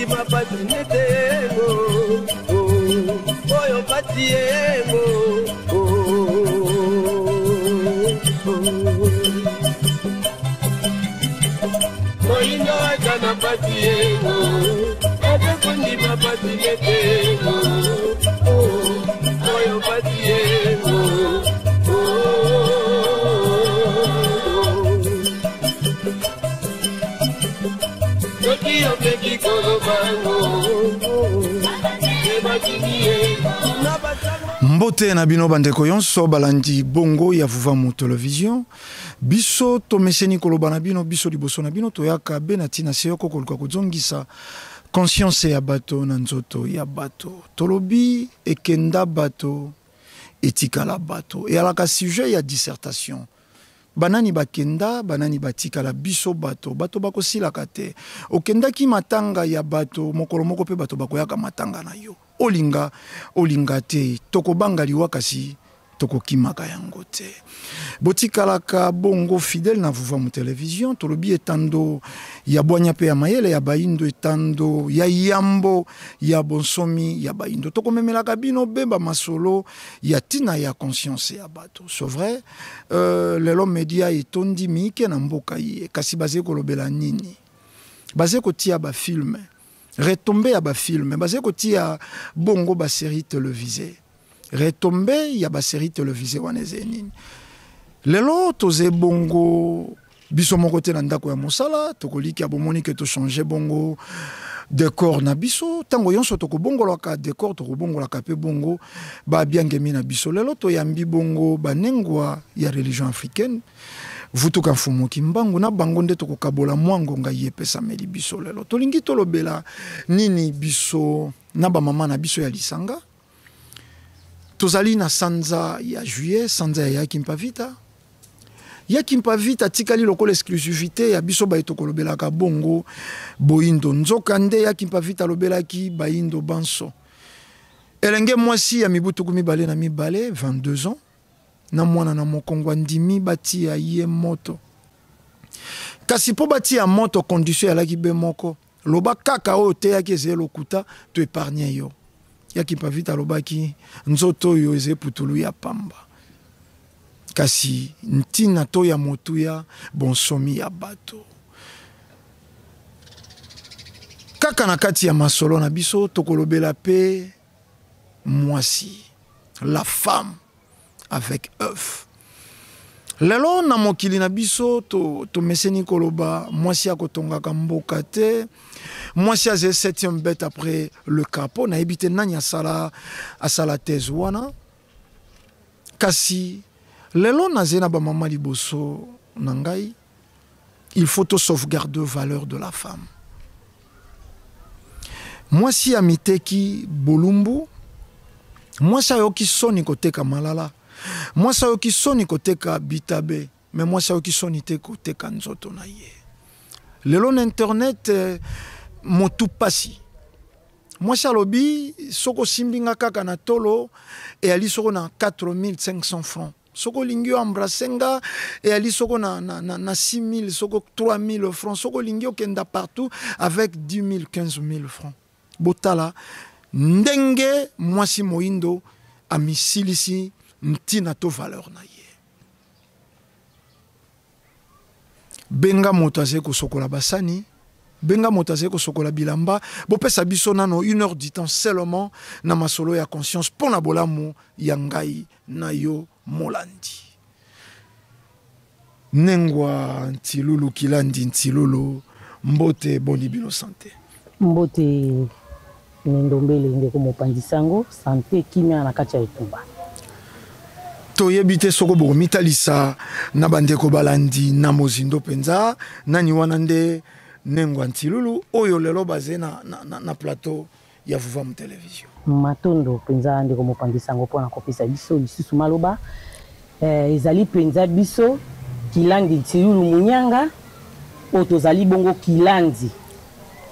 kondima patinete oyo patiemo moindo akana patiemo oyo kondima patinete oyo patiemo Mbote na bino bandeko yonso balandi bongo ya Vuvamu Television biso to meseni koloba na bino biso liboso na bino toyaka benatina seyoko koluka kozongisa conscience ya bato na nzoto ya bato tolobi ekenda bato etikala bato et alaka sujet ya dissertation banani bakenda banani batikala biso bato bato bakosilaka te okendaki matanga ya bato mokolo moko pe bato bakoyaka matanga na yo olinga te tokobanga liwa kasi tokokimaka yango te botikalaka bongo fidèle na Vuvamu Television tolobi etando ya bwanya pe ya mayele ya baindo etando ya yambo ya bonsomi ya baindo tokomemelaka bino bemba masolo ya tina ya conscience ya bato c'est vrai lelo media etondi mike na mboka ye kasi baze kolobela nini baze kotia ba film retomber ya ba film baze kotia bongo ba série télévisée retomber ya ba série télévisée waneze nini lelo toze bongo biso moko te na ndako ya mosala tokoliki abomoni ke to changer bongo décor na biso tango yonso tokobongolaka décor tokobongolaka pe bongo ba biangemi na biso lelo to yambi bongo banengwa ya religion africaine vutuka mfumu kimbangu na bango nde tokokabola mwango ngai yepesa meli biso lelo tolingi tolobela nini biso na ba mama na biso ya lisanga tozali na sanza ya juillet sanza ya Kimpavita Kimpavita tikali lokola exclusivité ya biso baito kolobelaka bongo boindo nzokande ya Kimpavita lobelaki baindo banso elenge mwasi ya mibutuku mibale na mibale 22 ans na mwana na mokongwa ndimi bati ya ye moto kasi po bati ya moto condition ya laki be moko loba kaka o te ya kezelo lokuta to épargner yo ya Kimpavita lobaki nzoto yo eze putulu ya pamba kasi ntina to ya motu ya bonsomi ya bato kaka na kati ya masolo na biso tokolobela pe mwasi la femme avec œuf lelo na mokili na biso to meseni koloba mwasi akotongaka mboka te mwasi aze 7e bête après le capot na ebite nani asala thèse wana kasi lelo nazena ba mama liboso nangai il faut to sauvegarder valeur de la femme mwasi amiteki bolumbu mwasi ayoki soni koteka malala mwasi ayoki soni koteka bitabe mais mwasi ayoki soni te koteka nzoto na ye lelo na internet motu pasi mwasi alobi soko simbinga kaka na tolo e ali soko na 4500 francs soko lingio embrassenga et ali soko na 6000 soko 3000 francs soko lingio kenda partout avec 10 000 15 000 francs botala ndenge mwasi moindo amisilisi ntina to valeur na ye benga moto aze kosokola basani benga moto aze kosokola bilamba bopesa biso nano 1 heure du temps seulement na masolo ya conscience pona bolamu ya ngai na yo molandi nengwa ntilulu kilandi ntilulu mbote boni bino santé mbote nendombele ndeko mopanzi sango santé kimia na kati ya etumba toyebite soko boko mitalisa na bandeko balandi na mozindo penza nani wana nde nengwa ntilulu oyo lelo baze na plateau ya Vuvamu Television matondo penza ndeko mopanzi sango pona kopesa biso lisusu maloba ezali penza biso kilandi ntilulu munyanga otozali bongo kilandi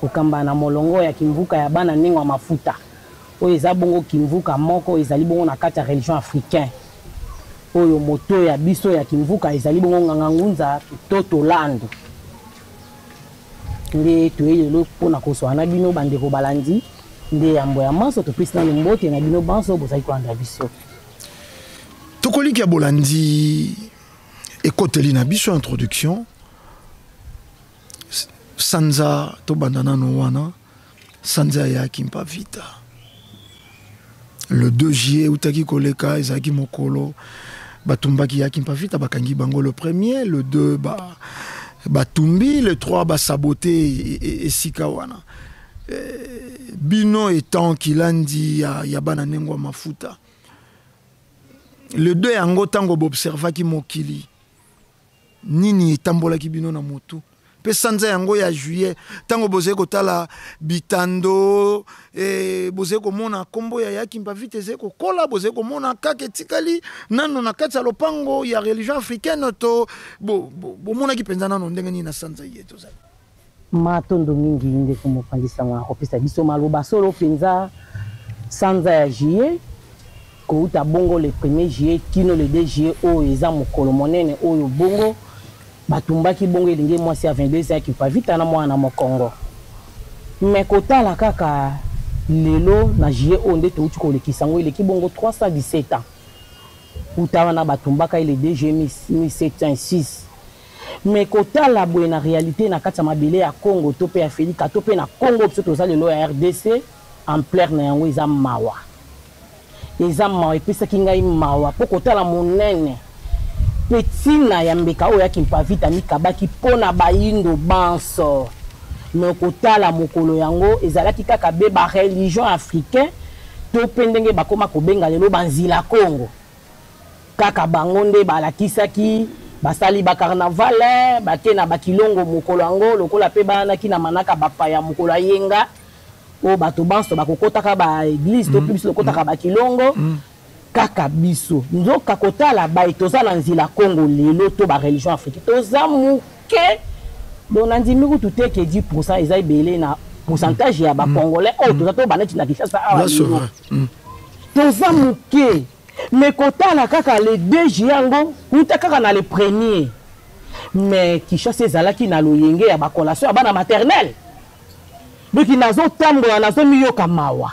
okamba na molongo ya kimvuka ya bana nengwa mafuta oyo eza bongo kimvuka moko ezali bongo na kati ya religion africain oyo moto ya biso ya kimvuka ezali bongo ngangangunza toto lando nde toyelelo mpona kozwana bino bandeko balandi nde yambo ya manso topesi na mbote na bino banso bozali kolanda biso tokoliki ya bolandi ekoteli na biso introduction sanza tobanda nano wana sanza yaki mpa vita le 2 juillet utaki koleka ezalaki mokolo batumbaki yaki mpa vita bakangi bango le 1er le 2 batumbi le 3 basabote esika wana bino etant kilandi ya bana nengwa mafuta le 2 yango tango bobservaki mokili nini etambolaki bino na motu pe sanza yango ya juillet tango boze kotala bitando boze komona kombo ya yaki mpa vite ze kokola boze komona kaka etikali nano na kati ya lopango ya religion africaine to bomonaki mpenza nano ndenge nini na sanza ye tozali matondo mingi nde komopangisa mwana kopesa biso maloba solo mpenza sanza ya juillet kouta bongo le 1er juillet kino le 2 juillet oyo eza mokolo monene oyo bongo batumbaki bongo elingi mwasi ya 22 yaki mpa vita na mwana mokongo me kotala kaka lelo na juillet oyo nde touti kolekisa ngo eleki bongo 317 ans uta wana batumbaka ele 2 juillet 1706 me kotala boye na réalité na kati ya mabele ya Congo to pe Afrika to pe na Congo biso toza lelo ya RDC ampleur na yango eza mawa epesaki ngai mawa mpo kotala monene petina ya mbeka oyo yaki mpa vita mikabaki mpona bayindo banso me kotala mokolo yango ezalaki kaka be bareligion africain to mpe ndenge bakoma kobenga lelo banzila Congo kaka bango nde balakisaki basali bacarnaval bake na bakilongo mokolo yango lokola mpe banaki na manaka bapaya mokolo ayenga o bato banso bakokotaka ba église to biso lokotaka bakilongo kaka biso nzoka kotala bai toza na nzila Congo lelo to ba religion africaine toza muke dona ndimi kutu teke 10% eza ibele na pourcentage ya ba congolais o toza to baneti na Kinshasa awa toza muke mais kotala kaka le 2 juillet kuta kaka na le 1er mais Kinshasa ezalaki na loyenge ya ba collation ya bana maternelle donc nazo tambola nazo miyoka mawa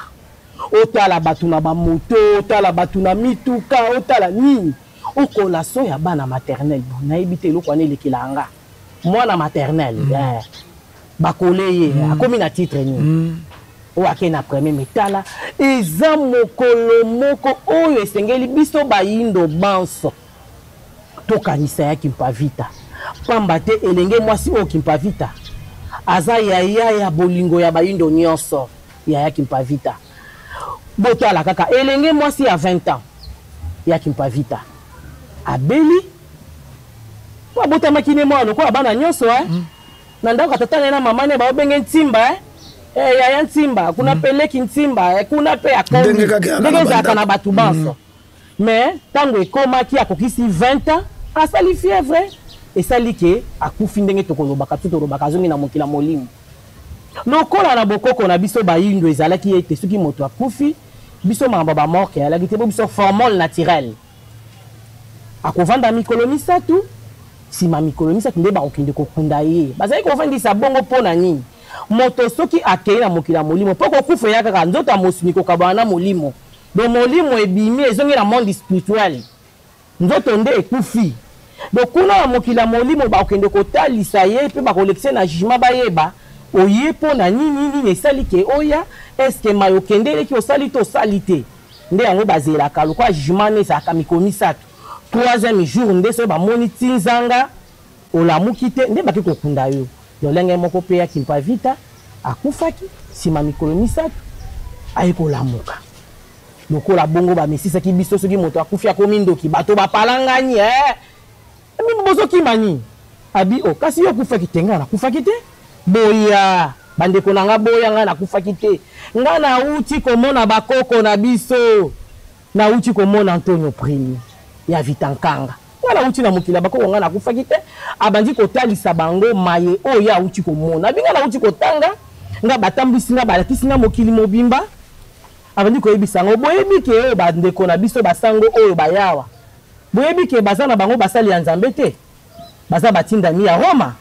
otala batu na bamoto otala batu na mituka otala nini okola so ya bana maternelle nayebi te eloko wana elekilanga mwana maternelle bakoleye akomi na titre nini oake na premier metala eza mokolo moko oyo esengeli biso bayindo banso tokanisa yaki mpa vita pamba te elenge mwasi oyo kimpa vita aza yaya ya bolingo ya bayindo nyonso yaki mpa vita botala kaka elenge mwasi ya 20 ans yaki mpa vita abeli wabotamaki ne mwana lokola bana nyonso na ndako tatana na mama ne baobenge ntimba yaya ntimba kuna peleki ntimba kuna pe akomi ndenge ezalaka na batu banso mais tango ekomaki akokisi 20 ans asali fièvre esali ke akufi ndenge tokolobaka tutolobaka azongi na mokila molimo lokola na bokoko na biso bayindo ezalaki ete soki moto akufi biso makambo bamorke alaki te bo biso formule naturelle akovanda mikolo misatu sima mikolo misatu nde bakokende kokunda ye bazali kovandisa bongo mpona nini moto soki akei na mokila molimo mpo kokufa ya kaka nzoto ya mosuni kokabana na molimo do molimo ebimi ezongi na monde spirituel nzoto nde ekufi do kuna na mokila molimo bakokende kotalisa ye mpe bakolekise na jugement bayeba oye mpona nini esali ke oya eske mayo kendeleki osali to osali te nde yango bazelaka lokola jugement ne ezalaka mikolo misatu 3e jour nde soki bamoni ti nzanga olamuki te nde baki kokunda yo lolenge moko mpe yaki mpa vita akufaki nsima mikolo misatu aye kolamuka lokola bongo bamesisaki biso soki moto akufi akomi ndoki bato bapalangani bozokima nini abi o kasi yo okufaki te ngai nakufaki te boya bandeko na nga boya ngai nakufaki te ngai nauti komona bakoko na biso nauti komona Antonio Primi ya Vitankanga ngai nauti na mokila bakoko ngai nakufaki te abandi kotalisa bango maye oyo auti komona abi ngai nauti kotanga ngai batambwisi ngai balakisi ngai mokili mobimba abandi koyebisa ngo boyebi ke oyo bandeko na biso basango oyo bayawa boyebi ke baza na bango basali ya Nzambe te baza batindami ya Roma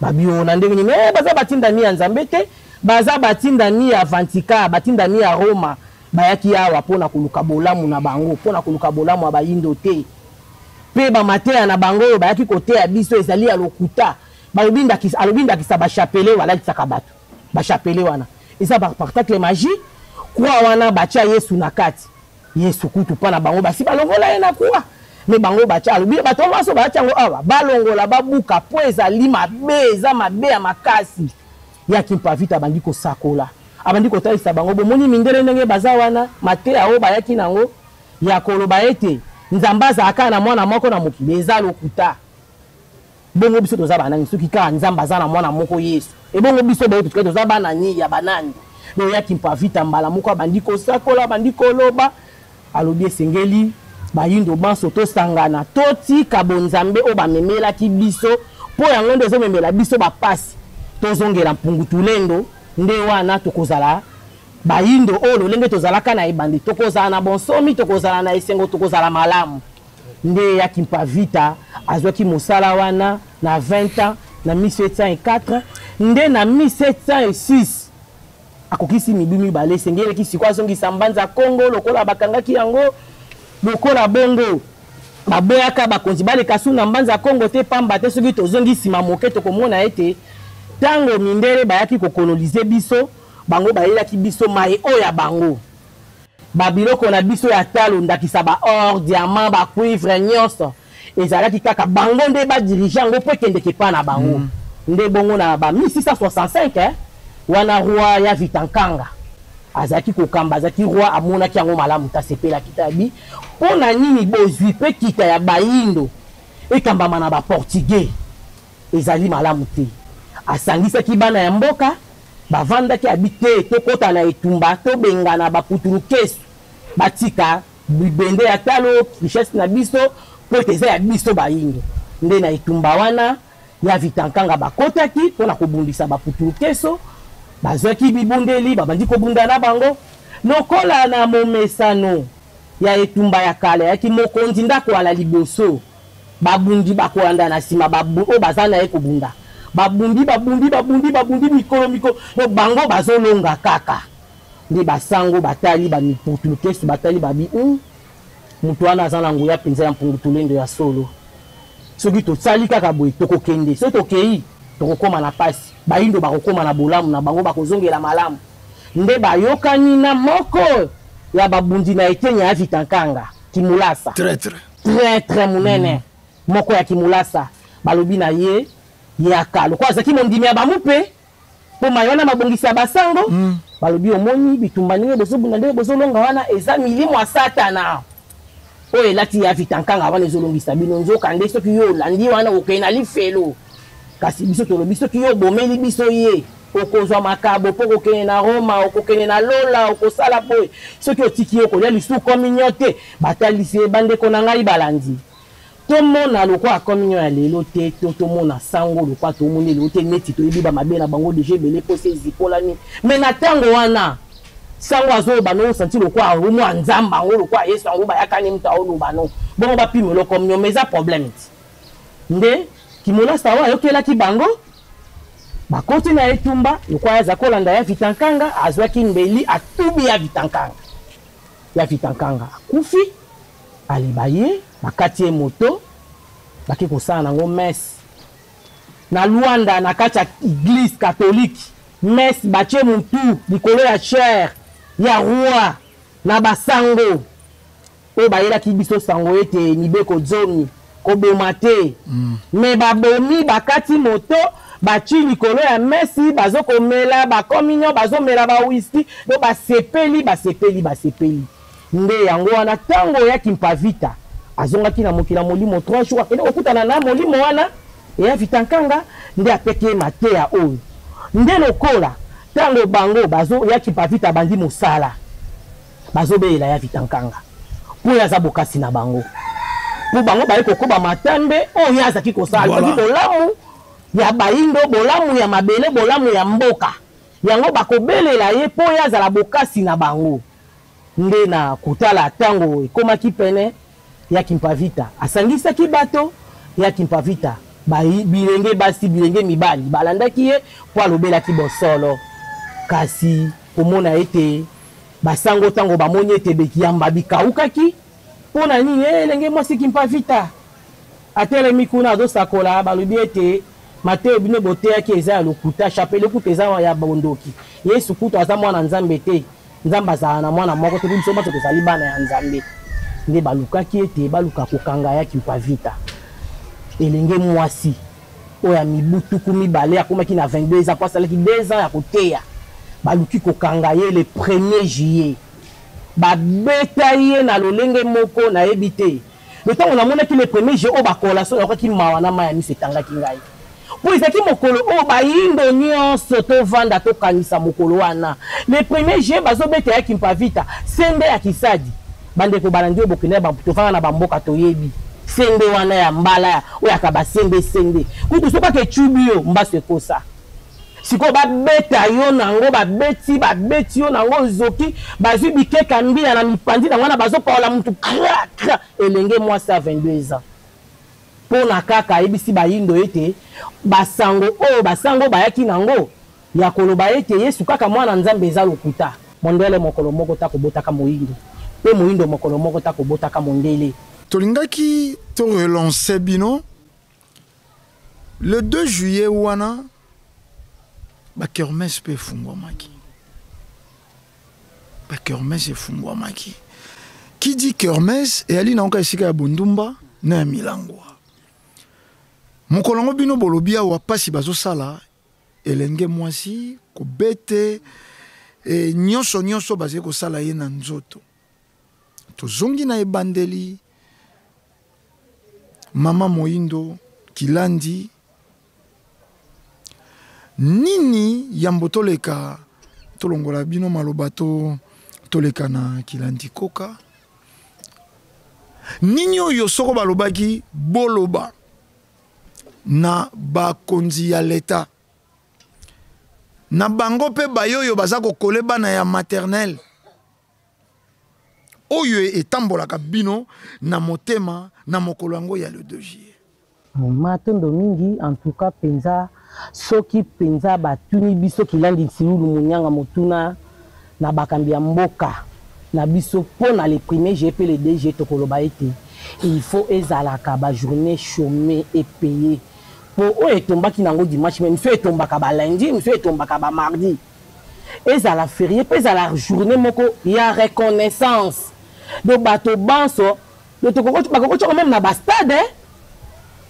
babio na ndenge mais baza batinda ni ya Nzambe te baza batinda ni ya Vantika batinda ni ya Roma bayaki awa pona koluka bolamu na bango pona koluka bolamu ba yindo te pe ba mateya na bango bayaki kote ya biso ezali ya lokuta balobinda kisa ba chapele wala kisaka bato ba chapele wana eza ba spectacle magie kwa wana bacha Yesu na kati Yesu kutu pana bango basi balongola ye na kwa me bango bacha alobi bato maso bacha ngo awa balongola babuka po ezali mabe eza mabe ya makasi ya Kimpavita bandiko sakola abandiko talisa bango bomoni mindele ndenge baza wana mateya o bayaki nango ya koloba ete Nzambaza aka na mwana moko na mokili eza lokuta bongo biso toza banani soki ka Nzambaza na mwana moko Yesu e bongo biso ba tuka toza banani ya banani do ya Kimpavita mbala moko bandiko sakola bandiko loba alobi esengeli bayindo banso to sangana toti kabonzambe o bamemela ki biso po yango ndezo memela biso bapasi tozongela mpungutulendo nde wana tokozala bayindo o lolenge tozalaka na ebandi tokozala na bonsomi tokozala na esengo tokozala malamu nde ya Kimpavita azwaki mosala wana na 20 ans na 1704 nde na 1706 akokisi mibimi bale sengele kisiko azongisa mbanza Kongo lokola bakangaki yango lokola bongo baboyaka bakonzi baleka suna mbanza Kongo te pamba te soki tozongisi mamoke tokomona ete tango mindele bayaki kokolonize biso bango bayelaki biso mai oya bango babiloko na biso ya talo ndakisa ba or diamant ba cuivre nyonso ezalaki kaka bango nde ba dirigeant ngo po kende kepa na bango nde bongo na ba 1665 wana roi ya Vitankanga azaki kokamba azaki roi amonaki yango malamu tasepela kitabi pona nini bozwi pe kita ya bayindo ekambama na ba portugais ezali malamu te asangisaki bana ya mboka bavandaki abite tokota na etumba tobengana baputulu kesu batika bibende ya talo richesse na biso po eza ya biso bayindo nde na etumba wana ya Vitankanga bakotaki mpona kobundisa baputulu keso bazwaki bibundeli babandi kobunda na bango lokola na momesano ya etumba ya kale yaki mokonzi ndako ala liboso babundi bakolanda na nsima o baza na ye kobunda babundi mikolo bango bazolonga kaka nde basango batali bamiputulu kesu batali babi mutu wana aza na nguya mpenza ya mpungutulendo ya solo soki tosali kaka boye tokokende soki tokei tokokoma na pasi bayindo bakokoma na bolamu na bango bakozongela malamu nde bayokani na moko ya babundi na etenya ya Vitankanga Kimulasa très munene moko ya Kimulasa balobi na ye yaka lokwa azaki mondimi ya bamupe po mayona mabongisi ya basango balobi omoni bitumba ndenge bozobunda ndenge bozolonga wana eza milimo ya satana oyo elati ya Vitankanga wana ezolongisa bino nzoka nde soki yo olandi wana okei na lifelo kasi biso tolobi soki yo bomeli biso ye okozwa makabo po kokende na Roma okokende na Lola okosala boye soki otiki yo kolia lisu communion te batalisi bandeko na ngai balandi tomona lokwa communion ya lelo te tomona sango lokwa tomoni lelo te neti toyebi bamabe na bango deje ebele po se ezipolani me na ntango wana sango azoyoba no osanti lokwa omwa nzamba yango lokwa Yesu yango bayakani mutu aoloba no bongo bapimelo communion me eza problème ti nde Kimulasa wa yokelaki bango bakoti na etumba lokwa aza kolanda ya Vitankanga azwaki mbeli atubi ya Vitankanga akufi alibaye bakati moto baki kosala nango messe na Luanda na kati ya église catholique messe batie mutu likolo ya chair ya roi na basango oyo bayelaki biso sango ete mibeko zomi koboma te me babomi bakati moto bachi likolo ya mesi bazokomela bakominyo bazomela bawiski do basepeli nde yango wana ntango ya Kimpavita azongaki na mokili molimo 3 jours akende okutana na molimo wana ya Vitankanga nde apeke mateya oyo nde lokola ntango bango bazo ya Kimpavita bandi mosala bazobela ya Vitankanga po yaza bokasi na bango po bango baye kokoba matambe oyo azaki kosala bolamu ya bayindo bolamu ya mabele bolamu ya mboka yango bakobelela ye po yazala bokasi na bango nde na kutala tango ekomaki pene ya Kimpavita asangisaki bato ya Kimpavita bilenge basi bilenge mibali balandaki ye po alobelaki bosolo kasi komona ete basango ntango bamoni ete bekiyamba bikaukaki mpona nini elenge mwasi kimpa vita atelemi kuna azosakola balobi ete mateo bino boteyaki eza ya lokuta chape lokuta eza ya bondoki yesu kutu aza mwana nzambe te nzambe azala na mwana moko te biso bato tozali bana ya nzambe nde balukaki ete baluka kokanga ya kimpa vita elenge mwasi oyo ya mibu tuku mibale akomaki na 22 ans po asalaki 2 ans ya koteya baluki kokanga ye le 1er juillet babeta ye na lolenge moko nayebi te ntango namonaki le 1er juillet oyo bakola so nakokaki mawa na mai ya miso etangaki ngai po ezalaki mokolo oyo bayindo nyonso tovanda tokanisa mokolo wana le 1er juillet bazobeta ya kimpa vita sende ya kisadi bandeko balandi oyo bokende tovanda na bamboka toyebi sende wana ya mbala oyo akaba sende kutu sokaka ecubi yo mbaso ekosa siko babeta yo nango babeti yo nango zoki bazwi bikeka mbila na mipandi na wana bazopaola mutu kra elenge mwasi ya 22 ans mpona kaka ayebisi bayindo ete basango bayaki nango ya koloba ete yesu kaka mwana nzambe eza lokuta mondele mokolo moko takobotaka moyindo mpe moyindo mokolo moko takobotaka mondele tolingaki to relance bino le 2 juillet wana bakermesse mpe efungwamaki bakermesse efungwamaki qui dit kermesse eyali naoka esika ya bondumba na ya milangwa mokolo yango bino bolobi awa pasi bazosala elenge mwasi kobete nyonso bazali kosala ye na nzoto tozongi na ebandeli mama moyindo kilandi nini yambo toleka tolongola bino maloba toleka na kilandi koka nini oyo soko balobaki boloba na bakonzi ya leta na bango pe bayoyo baza kokole bana ya maternelle oyo etambolaka bino na motema na mokolo yango ya le 2 juillet matondo mingi en tout cas penza soki penza batuni biso kilandi nsilulu munyanga motuna na bakambi ya mboka na biso pona le 1er juillet pe le 2 juillet tokoloba ete il faut ezalaka ba journée chômée et payée pour oyo etombaki nango dimanche mais miso etombaka ba lundi miso etombaka ba mardi ezala férié pe ezala journée moko ya reconnaissance do bato banso do tokoko même na ba stade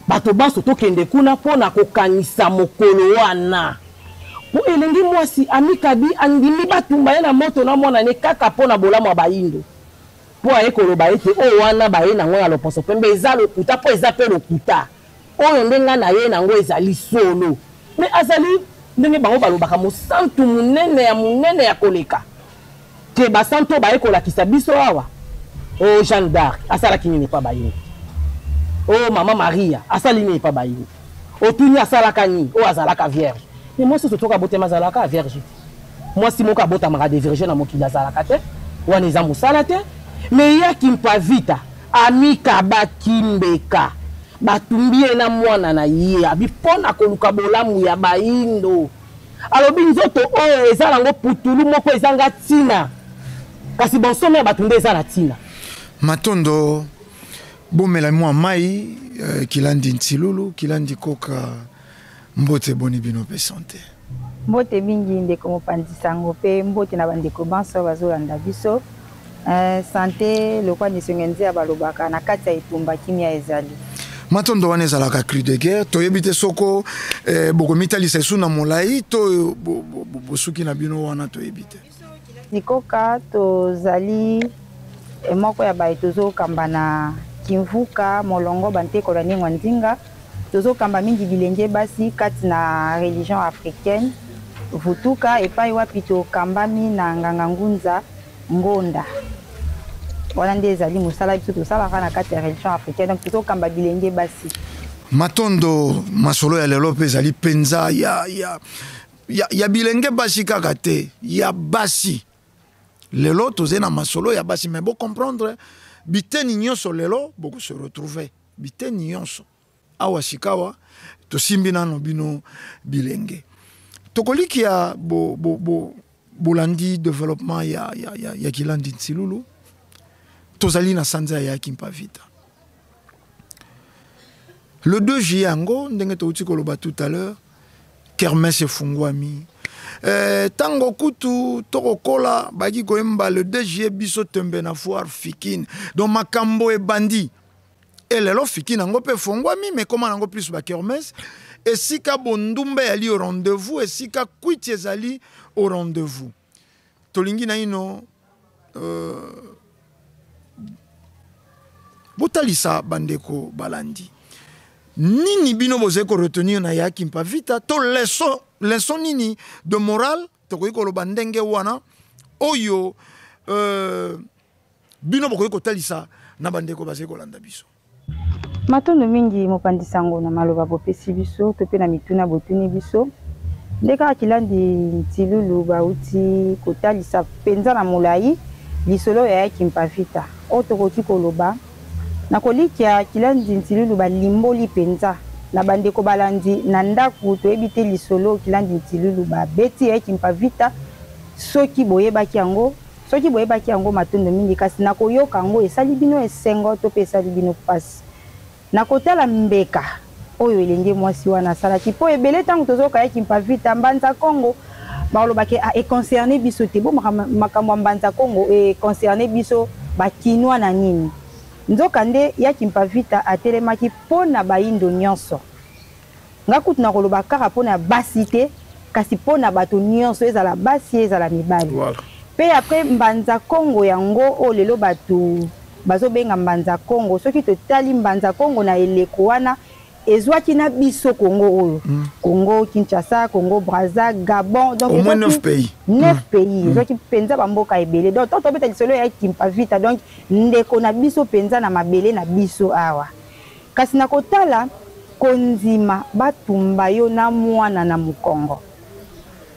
bato banso tokende kuna pona kokanisa mokolo wana po elengi mwasi amikabi andimi batumba ye na moto na mwana ne kaka pona bolamu ya bayindo po aye koloba ete oyo wana baye nango ya loposo pembe eza lokuta po eza pe lokuta oyo ndenga na ye nango ezali solo me azali ndenge bango balobaka mosantu munene ya koleka ke basantu baye kolakisa biso awa o Jeanne d'Arc asalaki nini pa bayindo o mama Maria asali nini pa bayindo otuni asalaka nini o azalaka vierge mais moi soso toka botema azalaka vierge moi si moko abotamaka de virgin na mokili azalaka te wana eza mosala te mais ya kimpa vita amikaba kimbeka batumbi ye na mwana na ye abi mpona koluka bolamu ya bayindo alobi nzoto oyo eza nango putulu moko ezanga ntina kasi bonsome ya bato nde eza na ntina matondo bomela mwa mai kilandi ntilulu kilandi koka mbote boni bino pe santé mbote mingi ndeko mopanzi sango pe mbote na bandeko banso bazolanda biso santé lokwa nisongenzi ya balobaka na kati ya etumba kimia ezali matondo wana ezalaka cri de guerre toyebi te soko bokomitalisa esu na molai to bosuki na bino wana toyebi te nikoka tozali moko ya baye tozokamba na kimvuka molongo bantekola ningwa nzinga tozokamba mingi bilenge basi kati na religion africaine vutuka epai wapi tokambami na nganga ngunza ngonda wana nde ezali mosala biso tosalaka na kati ya religion africaine donc tozokamba bilenge basi matondo masolo ya lelo mpe ezali mpenza ya bilenge basi kaka te ya basi lelo tozali na masolo ya basi mais bocomprendre biteni nyonso lelo bokose retrouver biteni nyonso awa sikawa to simbina no bino bilenge tokoliki ya bolandi développement ya kilandi Nsilulu tozali na sanza ya Kimpavita le 2 juillet ango ndenge touti koloba tout à l'heure kermesse fungwami tango kutu tokokola baki koemba le 2 juillet biso tembe na foire fikine donc makambo e bandi et lelo fikine ango pe fungwami mais comment ango plus ba kermesse et sika bondumba yali au rendez-vous et sika kwiti ezali au rendez-vous tolingi na ino botalisa bandeko balandi nini bino boze ko retenir na ya Kimpavita to leçon nini de morale to ko lo bandenge wana oyo bino bokoyi ko talisa na bandeko baze ko landa biso matondo mingi mopandisango na maloba bopesi biso to pe na mituna botuni biso ndeka kilandi Nsilulu bauti kotalisa penza na molai lisolo ya Kimpavita otokoki koloba na kolikia kilandi Nsilulu balimboli penza na bandeko balandi na ndaku to ebite lisolo kilandi Nsilulu ba beti ya Kimpavita soki boyebaki yango matondo mingi kasi na koyoka yango esali bino esengo to pe esali bino pasi na kotala mbeka oyo elenge mwasi wana salaki po ebele tango tozoka ya Kimpavita mbanza Kongo balobaki a concerné biso te bo makambo mbanza Kongo e concerné biso bakinwa na nini nzoka nde ya Kimpavita atelemaki pona baindo nyonso ngakutu na koloba kaka pona basi te kasi pona bato nyonso ezala basi ezala mibali pe après mbanza Kongo yango o lelo bato bazobenga mbanza Kongo soki totali mbanza Kongo na eleko wana ezwaki na biso Kongo oyo Congo Kinshasa Congo Brazza Gabon donc au moins 9 pays 9 pays ezwaki penza bamboka ebele donc to beta lisolo ya Kimpavita donc ndeko na biso penza na mabele na biso awa kasi na kotala konzima batumba yo na mwana na mukongo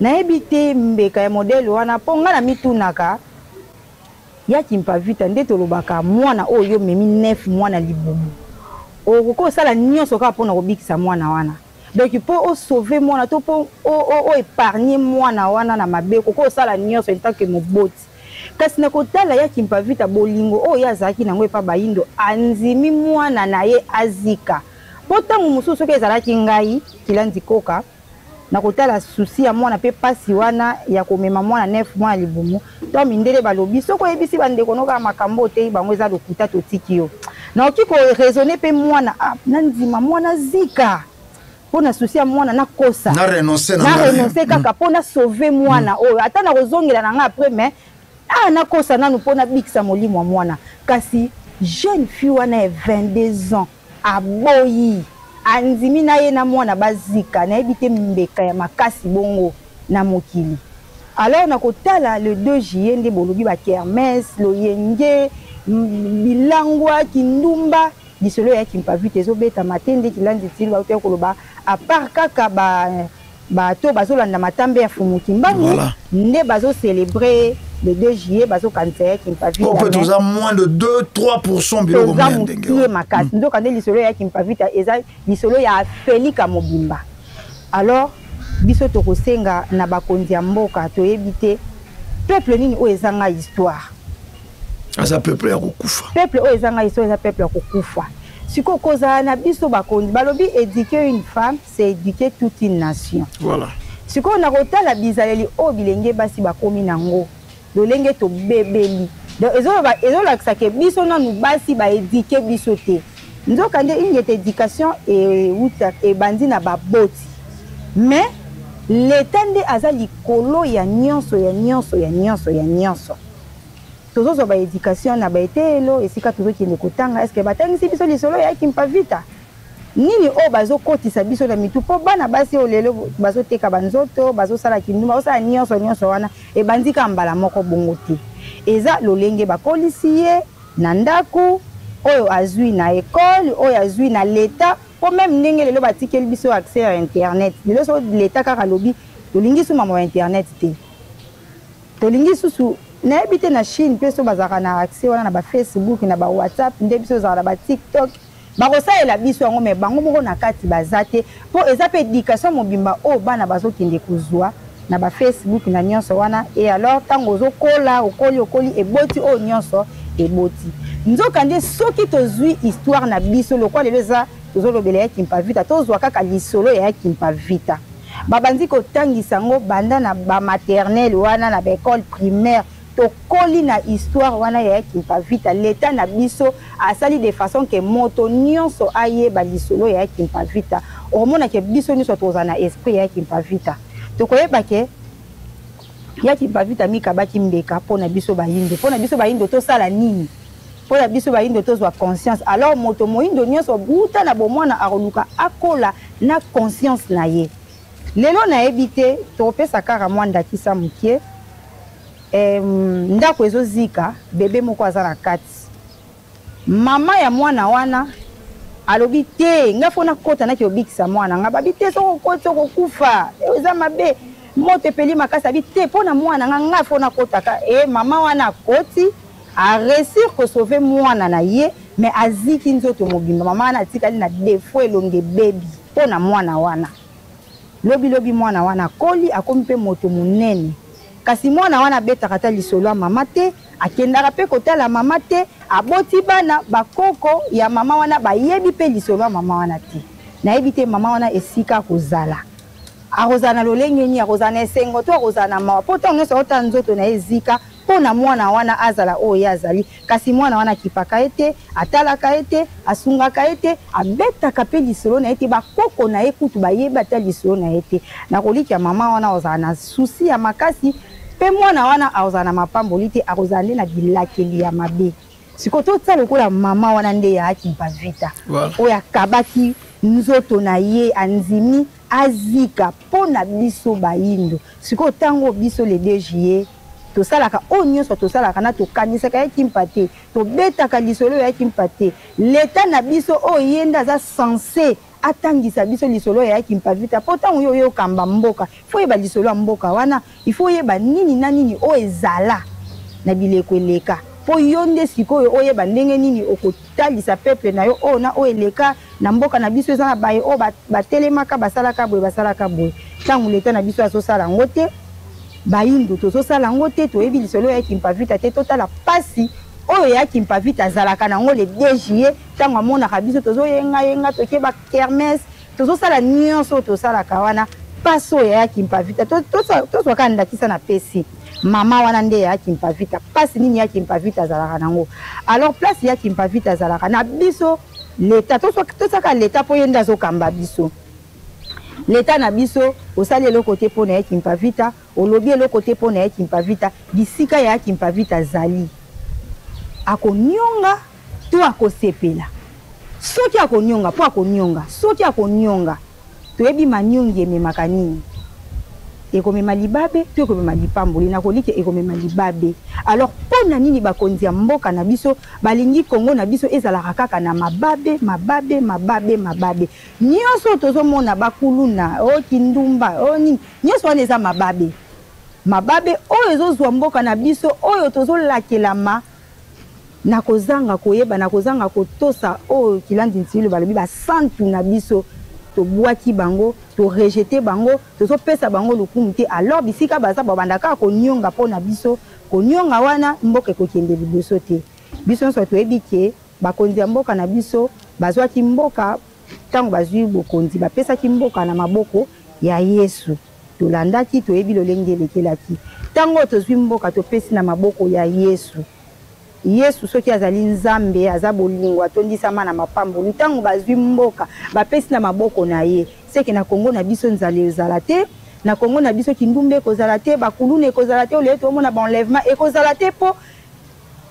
na ebite mbeka ya modele wana ponga na mitunaka ya Kimpavita nde tolobaka mwana oyo memi 9 mwana libumu okoko sala nyonso ka pona kobikisa mwana wana donc po o sauver mwana to po o épargner mwana wana na mabe okoko sala nyonso en tant que moboti kasi na kotala ya Kimpavita bolingo o ya zaki nango epa baindo anzimi mwana na ye azika potango mususu ke ezalaki ngai kilandi koka na kotala souci ya mwana pe pasi wana ya komema mwana 9 mwana libumu to mindele balobi soko ebisi bandeko noka makambo te bango eza lokuta totiki yo na okiko raisonner pe mwana nanzima mwana zika pona souci ya mwana na kosa na renoncer kaka pona sauver mwana oyo ata na kozongela na nga après mais na kosa nanu pona bikisa molimo mwana kasi jeune fille wana 22 ans aboyi anzimi na ye na mwana bazika na ebite mbeka ya makasi bongo na mokili alors na kotala le 2 juillet nde bolobi ba kermesse loyenge bilangwa kindumba lisolo ya Kimpavita ezobeta matende kilandi Nsilulu bauti koloba à part kaka bato bazolanda matambe ya fumuki mbangu nde bazo célébrer le 2 juillet bazo kanisa ya Kimpavita on peut toza moins de 2-3% biloko ndenge makasi ndoka nde lisolo ya Kimpavita eza lisolo ya Felika Mobimba alors biso tokosenga na bakonzi ya mboka toyebi te peuple nini oyo ezanga histoire eza peuple ya kokufa peuple oyo ezanga histoire eza peuple ya kokufa siko kozala na biso bakonzi balobi éduquer une femme c'est éduquer toute une nation voilà siko na kotala bizaleli oyo bilenge basi bakomi nango lolenge to bebeli donc ezolakisa ke biso nanu basi baéduke biso te nzoka nde ingete éducation ebandi na baboti mais l'état nde aza likolo ya nyonso tozozo ba éducation na baetelo esika tozokende kotanga est-ce que batangisi biso lisolo ya Kimpavita nini o bazokotisa biso na mitu po bana basi olelo bazoteka banzoto bazosala kinduma osala nyonso wana ebandika mbala moko bongo te eza lolenge bakolisi ye na ndaku oyo azwi na école oyo azwi na l'état po même ndenge lelo batikeli biso accès à internet lelo so l'état kaka lobi tolingi suma mo internet te tolingi susu na ebite na Chine pe so bazaka na accès wana na ba Facebook na ba WhatsApp nde biso za na ba TikTok bakosalela biso yango me bango moko na kati baza te mpo eza mpe éducation mobimba oyo bana bazokende kozwa na bafacebook na nyonso wana e alors ntango ozokola okoli eboti oyo nyonso eboti nzoka nde soki tozwi histoire na biso lokwa lelo eza tozolobela ya Kimpavita tozwa kaka lisolo ya Kimpavita babandi kotangisa yango banda na bamaternelle wana na baécole primaire tokoli na histoire wana ya Kimpavita l'état na biso asali de façon que moto nyonso ayeba lisolo ya Kimpavita omona ke biso nyonso toza na esprit ya Kimpavita tokoyeba ke ya Kimpavita mikabaki mbeka pona biso bayindo tosala nini pona biso bayindo tozwa conscience alors moto moyindo nyonso buta na bomwana akoluka akola na conscience na ye lelo na ebite topesa kaka mwanda kisa mukie ndako ezozika bebe moko aza na kati mama ya mwana wana alobi te nga fona kota na kiobikisa mwana nga babi te soko kota kokufa eza mabe moto epeli makasi abi te pona mwana nga fona kota ka mama wana akoti a réussir ko sauver mwana na ye mais aziki nzoto mobimba mama wana atikali na défaut elonge bebi pona mwana wana lobi mwana wana koli akomi pe moto munene kasi mwana wana betaka ta lisolo mama te akendaka pe kotala mama te aboti bana bakoko ya mama wana bayebi pe lisolo mama wana te nayebi te mama wana esika kozala akozana lolenge ni akozana esengo to akozana mawa poto nyonso ota nzoto na ezika pona mwana wana azala oyo azali kasi mwana wana kipaka ete atalaka ete asungaka ete abetaka pe lisolo na ete bakoko na ye kutu bayeba ta lisolo na ete nakolika mama wana ozala na susi ya makasi pe mwana wana akozala na mapamboli te akozala nde na bilakeli ya mabe siko totala lokola mama wana nde ya Kimpavita oyo akabaki nzoto na ye anzimi azika pona biso bayindo siko tango biso le 2 juillet tosalaka oyo nyonso tosalaka na tokanisaka ya Kimpa te tobetaka lisolo ya Kimpa te leta na biso oyo yenda aza censé atangisa biso lisolo ya Kimpavita po ntango yo yokamba mboka fo yeba lisolo ya mboka wana ifo yeba nini na nini oyo ezala na bileko eleka po yo nde sikoyo oyeba ndenge nini okotalisa peuple na yo oyo na oyo eleka na mboka na biso eza na baye oyo batelemaka basalaka boye ntango leta na biso azosala yango te bayindo tozosala yango te toyebi lisolo ya Kimpavita te totala pasi oyo ya Kimpavita azalaka nango le 2 juillet ntango amonaka biso tozoyenga tokeba kermesse tozosala nyonso tosalaka wana pasi oyo ya Kimpavita tozwaka ndakisa na pesi mama wana nde ya Kimpavita pasi nini ya Kimpavita azalaka nango alors place ya Kimpavita azalaka na biso leta tosaka leta po yenda azokamba biso leta na biso osali eloko te pona ya Kimpavita olobi eloko te pona ya Kimpavita bisika ya Kimpavita zali akonyonga to akosepela soki akonyonga po akonyonga soki akonyonga toyebi manyongi ememaka nini ekomema libabe to ekomema lipamboli nakolike ekomema libabe alors pona nini bakonzi ya mboka na biso balingi Kongo na biso ezalaka kaka na mababe nyonso tozomona bakuluna o kindumba o nini nyonso wana eza mababe oyo ezozwa mboka na biso oyo tozolakelama nakozanga koyeba nakozanga kotosa oyo kilandi ntilo balobi basantu na biso tobwaki bango to rejeter bango tozopesa bango lokumu te alors bisika baza babandaka konyonga pona biso konyonga wana mboka ekokende liboso te biso nyonso toyebi ke bakonzi ya mboka na biso bazwaki mboka ntango bazwi bokonzi bapesaki mboka na maboko ya Yesu tolandaki toyebi lolenge elekelaki ntango tozwi mboka topesi na maboko ya Yesu soki azali nzambe aza bolingo atondisama na mapambo ntango bazwi mboka bapesi na maboko na ye seke na Kongo na biso nzala ezala te na Kongo na biso kindumbe ekozala te bakuluna ekozala te oleye tomona baenlèvement ekozala te po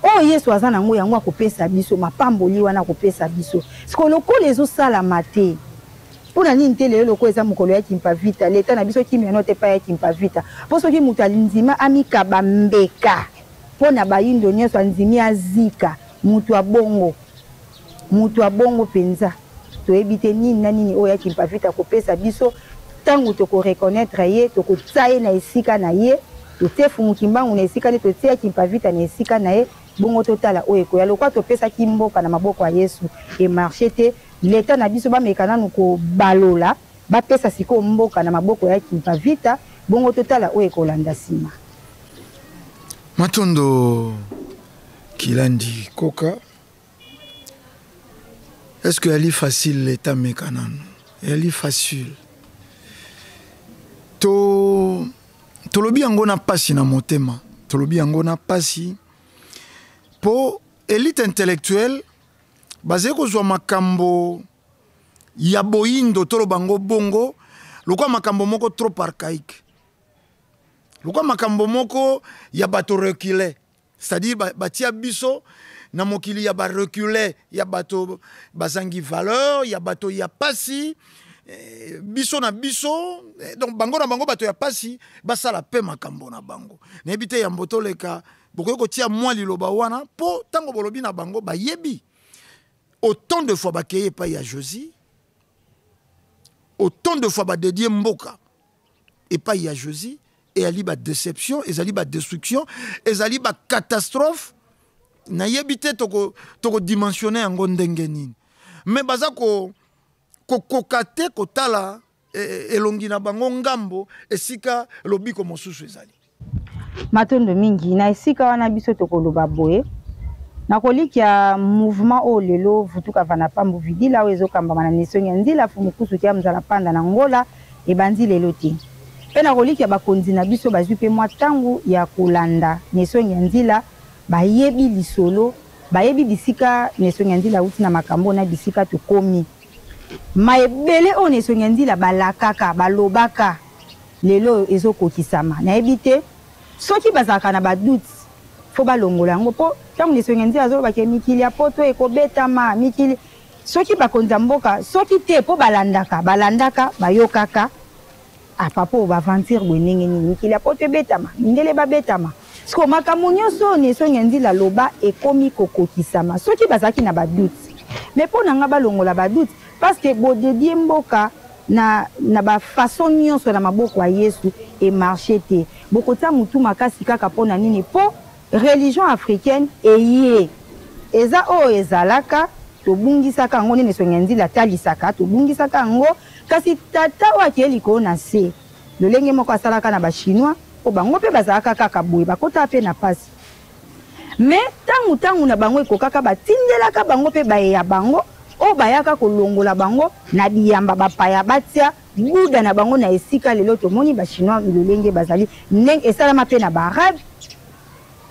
oyo Yesu aza nango yango akopesa biso mapamboli wana akopesa biso siko lokola ezosalama te mpona nini te lelo loko eza mokolo ya Kimpavita leta na biso kimiano te pa ya Kimpavita po soki moto alindima amikaba mbeka pona bayindo nyonso anzimi azika mutu abongo penza toyebi te nini na nini oyo ya Kimpavita kopesa biso ntango tokoreconnaître ye tokotsa ye na esika na ye totefu mokimbangu na esika ne totia Kimpavita na esika na ye bongo totala oyo ekoya lokwa topesaki mboka na maboko ya Yesu e marché te leta na biso bamekana nuko balola bapesa siko mboka na maboko ya Kimpavita bongo totala oyo ekolanda nsima. Matondo Kilandi Koka, est-ce que elle est facile l'état mécanan? Elle est facile. Tolobi angona pasi na motema. Tolobi angona pasi. Po élite intellectuelle, basé kozwa makambo ya boindo tolo bango bongo, lokwa makambo moko trop archaïque. Lokwa makambo moko ya bato reculé. C'est-à-dire batia biso na mokili ya ba reculé, ya bato bazangi valeur, ya bato ya pasi. Biso na biso donc bango na bango bato ya pasi basala pe makambo na bango na ebite ya mboto leka boko kotia mwa liloba wana po tango bolobi na bango ba yebi autant de fois bakeye pa ya Josie autant de fois ba dédier mboka et pas ya Josie et ali ba déception et ali ba destruction et ali ba catastrophe na yebite toko dimensionner en ndenge nini mais bazako kokokate kotala elongi na bango ngambo esika lobiko mosusu ezali matondo mingi na esika wana biso tokoloba boye na kolikia mouvement o lelo vutuka vana pambu vidila wezo kamba mana nisongi nzila fumukusu kia mzala panda na ngola e bandi lelo te pe na kolikia bakonzi na biso bazwi pe mwa tangu ya kolanda nisongi nzila bayebi lisolo bayebi bisika nisongi nzila uti na makambo na bisika tukomi maebele on esongi la balakaka balobaka lelo ezokokisama na ebite soki bazaka na badoute fo balongola yango po tango esongi nzila azoloba ke mikili ya poto ekobetama mikili soki bakonza mboka soki te po balandaka bayokaka apapo bavantir bwenenge nini mikili ya poto ebetama mindele babetama siko makambo nyonso on esongi nzila loba ekomi kokokisama soki bazaki na badoute mais po nanga balongola badoute parce que bo dédié mboka na ba façon nyonso na maboko ya Yesu et marché te bokota mutu makasi kaka pona nini po religion africaine eye eza o ezalaka to bungisaka ngo nini songa nzila talisaka to bungisaka ngo kasi tata wa keliko na se lolenge moko asalaka na ba chinois po bango pe bazalaka kaka boye bakota pe na pasi mais tangu na bango ekokaka batindelaka bango pe baye ya bango o bayaka kolongola bango na biyamba bapaya batia buda na bango na esika lelo tomoni ba chinois lolenge bazali ndenge esalama pe na barabe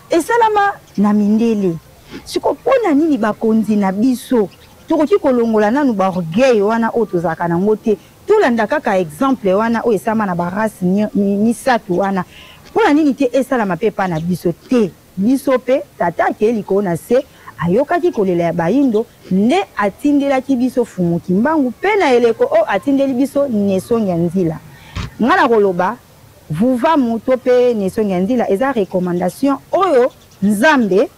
esalama na mindele siko pona nini bakonzi na biso tokoki kolongola nanu ba orgueil wana o tozaka na ngote tolanda kaka exemple wana o esama na barasi misatu wana pona nini te esalama pe pa na biso te biso pe tata keliko na se ayokaki kolela ya bayindo nde atindelaki biso fumuki mbangu pe na eleko o atindeli biso nesongi nzila ngana koloba vuva muto pe nesongi nzila eza recommandation oyo nzambe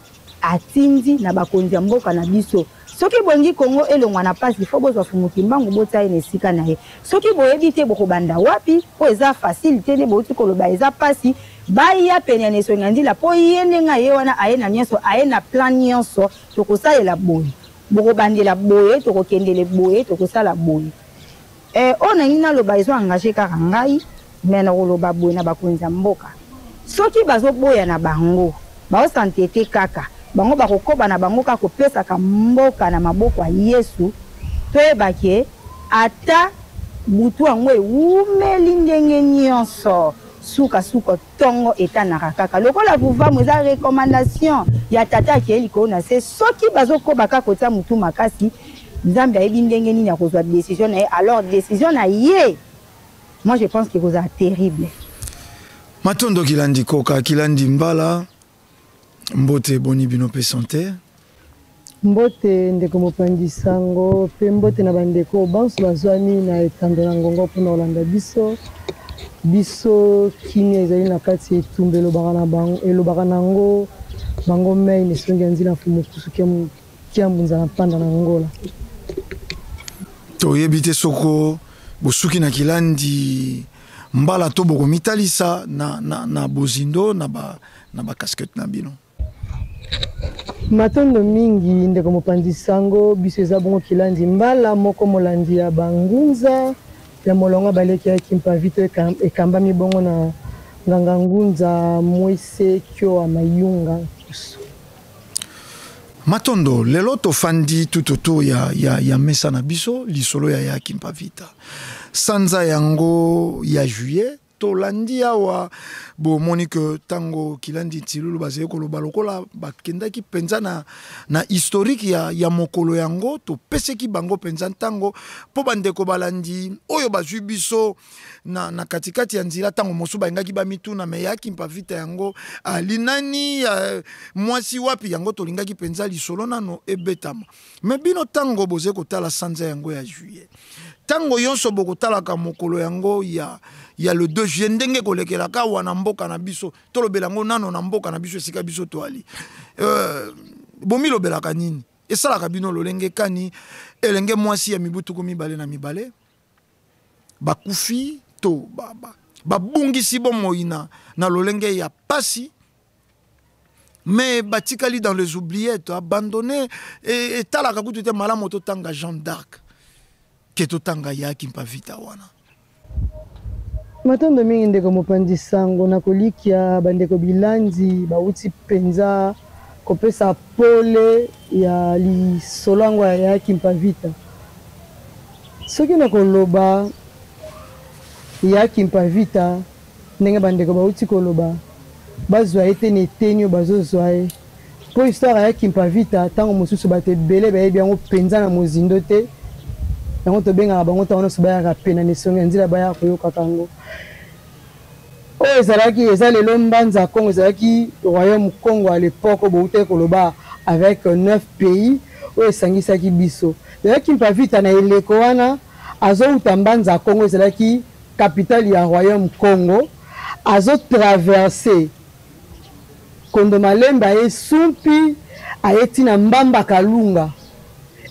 atindi na bakonzi ya mboka na biso soki bongi Kongo elongwa na pasi fo bozwa fumuki mbangu bota ene sika na ye soki boyebi te bokobanda wapi po eza facilité ne boti koloba eza pasi baya pene nesongi nzila po yende nga ye wana aye na nyonso aye na plan nyonso tokosalela boye bokobandela boye tokokendele boye tokosala boye ona ngina loba ezo engagé kaka ngai mena koloba boye na bakonzi ya mboka soki bazoboya na bango baosantete kaka bango bakokoba na bango kaka kopesaka mboka na maboko ya Yesu toyebake ata butu yango ewumeli ndenge nyonso suka tongo etanaka kaka lokola vuvamu eza recommandation ya tata keliko na se soki bazokoba kaka kotia mutu makasi nzambe ayebi ndenge nini akozwa décision na ye alors décision na ye moi je pense que kozala terrible Matondo Kilandi Koka Kilandi Mbala mbote boni bino pe santé mbote ndeko mopangisango pe mbote na bandeko banso bazwani na etando na ngongo mpona kolanda biso kini ezali na kati etumba elobaka nango bango mei nesongi ya nzila fumukusu kia mbunza na panda na ngola toyebi te soko bosuki na Kilandi Mbala to boko mitalisa na bozindo na ba casquette na bino Matondo mingi ndeko mopanzi sango biso eza bongo kilandi mbala moko molandi ya bangunza ya molongo baleki ya kimpa vito ekambami bongo na nganga ngunza mwese kyo amayunga kusu. Matondo lelo tofandi tutoto ya mesa na biso lisolo ya kimpa vita sanza yango ya juillet tolandi awa bo monique tango kilandi tilulu bazeye koloba lokola bakendaki penza na historique ya mokolo yango to peseki bango penza tango po bandeko balandi oyo bazwi biso na katikati ya nzila tango mosu bayengaki bamituna me yaki mpa vita yango alinani mwasi wapi yango tolingaki penza lisolo nano ebetama me bino tango boze kotala sanza yango ya juillet tango yonso bokotalaka mokolo yango ya le 2 juillet ndenge kolekelaka wana mboka na biso tolobelango nano na mboka na biso esika biso toali bomi lobelaka nini esalaka bino lolenge kani elenge mwasi ya mibutuku mibale na mibale bakufi to babungisi bomoi na lolenge ya pasi mais batikali dans les oubliettes abandonné et talaka kutu te malamu totanga Jeanne d'Arc ketotanga yaki mpa vita wana. Matondo mingi ndeko mopanzi sango na kolikia bandeko bilandi bauti penza kopesa pole ya lisolo yango ya yaki mpa vita. Soki na koloba yaki mpa vita ndenge bandeko bauti koloba bazwa ete neteni o bazozwa e po histoire yaki mpa vita tango mosusu bate bele bayebi yango penza na mozindo te yango tobengaka bango ntango bayaka pena na esonga nzela bayaka koyoka kango oyo ezalaki eza lelo mbanza Congo ezalaki royaume Congo à l'époque oyo boutaki koloba avec 9 pays oyo esangisaki biso yaki mpa vita na eleko wana azouta mbanza Congo ezalaki capitale ya royaume Congo azotraverse kondo malemba esumpi ayeti na mbamba kalunga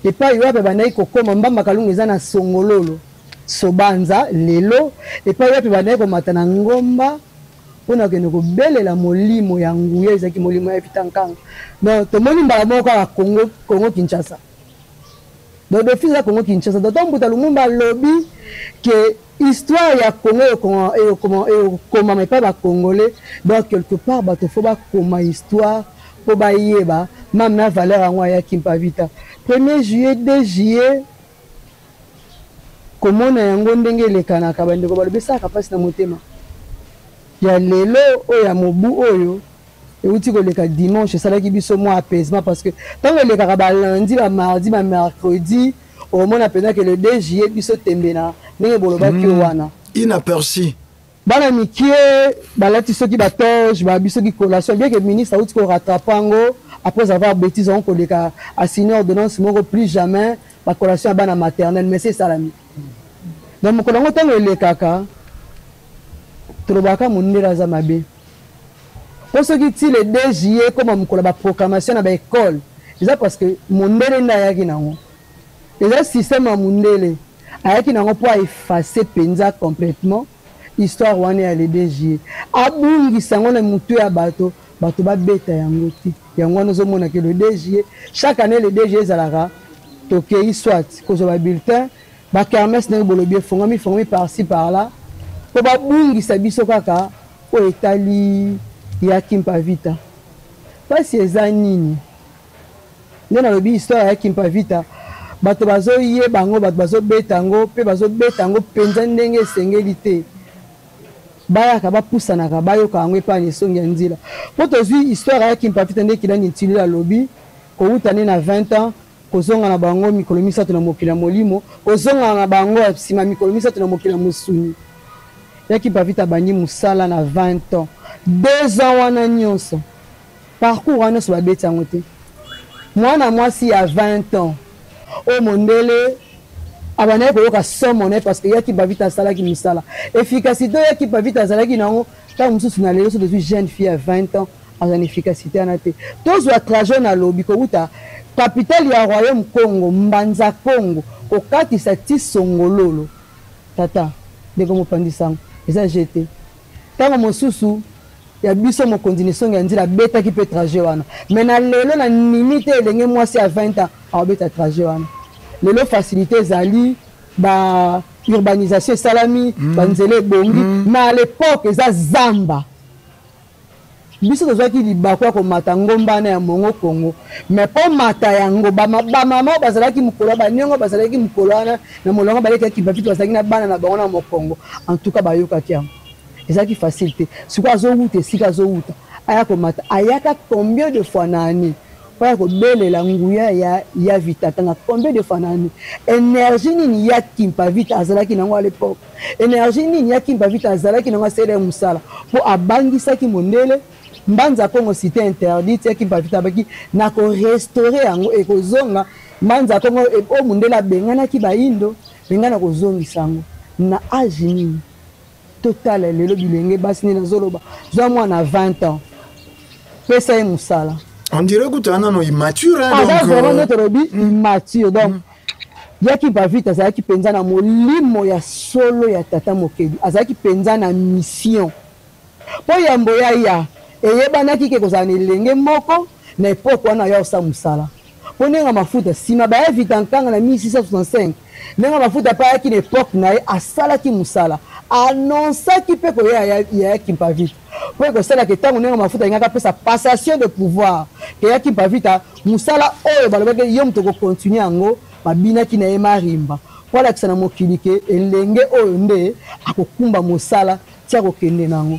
epai wape bandaki kokoma mbamba kalunga eza na songololo sobanza lelo epai wape bandaki komata na ngomba mpona kende kobelela molimo ya nguya ezalaki molimo ya vitankanga donc tomoni mbala moko kaka Congo Kinshasa donc d'office ya Congo Kinshasa donc tombuta Lumumba alobi ke histoire ya Congo ekomama epai bacongolais donc quelque part bato fo bakoma histoire po bayeba mame na valeur yango ayaki mpa vita 1er juillet 2 juillet komona yango ndenge elekanaka bandeko balobesaka mpasi na motema ya lelo oyo ya mobu oyo euti koleka dimanche esalaki biso mwa apaisement parce que ntango elekaka balundi bamardi bamercredi omona mpenza ke le 2 juillet biso tembe na ndenge bolobaki wana inaperçu bana mikie balati soki batoge babisoki collation bien que ministre auti korattrape yango après avoir bêtise on koleka assigné ordonnance moko plus jamais ba collation ya bana maternelle mais c'est salami donc mokolo ngo ntango elekaka tolobaka mondela aza mabe po soki ti le 2 juillet koma mokolo baproclamation na baekole eza parce que mondele nde ayaki nango eza système ya mondele ayaki nango mpo aefface mpenza complètement histoire wana ya le 2 juillet abungisa yango na motu ya bato babeta yango te yango wana ozomona ke le 2 juillet chaque année le 2 juillet ezalaka tokei soit kozwa babulletin bakermese ndenge bolobi efongami par-ci par-là po babungisa biso kaka oyo etali yaki mpa vita mpasi eza nini nde nalobi histoire ya yaki mpa vita bato bazoyeba yango bato bazobeta yango mpe bazobeta yango mpenza ndenge esengeli te bayaka bapusanaka bayoka yango epai na esongi ya nzela po tozwi histoire ayaki mpa vita nde kilani ntilila alobi kowuta nde na 20 ans kozonga na bango mikolo 3 na mokili ya molimo kozonga na bango ya nsima mikolo 3 na mokili ya mosuni yaki mpa vita abandi mosala na 20 ans 2 ans wana nyonso parcours wana nyonso babeti yango te mwana mwasi ya 20 ans oyo mondele abandaki koyoka somo ne parce que yaki mpa vita asalaki misala efficacité yaki mpa vita azalaki nango ntango mosusu na lelo so tozwi jeune fille ya 20 ans aza na efficacité wana te tozwa trajet na lobi kowuta capitale ya royaume Congo mbanza Congo kokatisa ti songololo tata ndeko mopanzi sango eza jeté ntango mosusu ya biso mokonzi Nesonga Nzila beta ki pe trajet wana mais na lelo na minute elenge mwasi à 20 ans a beta trajet wana lelo facilité zali ba urbanisation salami banzele bongi mais à l'époque eza zamba biso tozwaki libakwa komata ngombana ya mongo Congo mais po mata yango bamama bazalaki mokolo baniongo bazalaki mokolo wana na molongo balekaki bafiti bazalaki na bana na bango na mokongo en tout cas bayokaki yango ezalaki facile te sikoyo azowuta esika azowuta aya komata ayaka combien de fois na année po ya kobelela nguya ya vita tanga combien de fois na année énergie nini ya kimpa vita azalaki nango à l'époque énergie nini ya kimpa vita azalaki nango asele musala po abangisaki mondele mbanza Congo cité interdite ya kimpa vita baki na ko restaurer yango e kozonga mbanza Congo o mondela benganaki baindo bengana kozongisa yango na âge nini total lelo bilenge basi ni nazoloba zwa mwana 20 ans pesa ye musala on dirait que tu es non immature donc vraiment notre lobby immature donc yaki ba vite azaki penza na molimo ya solo ya tata Mokedi azaki penza na mission po yambo ya eyebanaki ke kozana elenge moko na epoque wana ya osa musala po nenga mafuta sima ba evita nkanga na 1665 nenga mafuta pa yaki na epoque na ye asalaki musala annonçaki pe ko ya kimpa vite po ko sala ke tango nenga mafuta ngaka pesa passation de pouvoir ke ya kimpa vite musala oyo balobeke yo mto ko continuer yango babinaki na ye marimba po la kisana mokili ke elenge oyo nde akokumba musala tia ko kende nango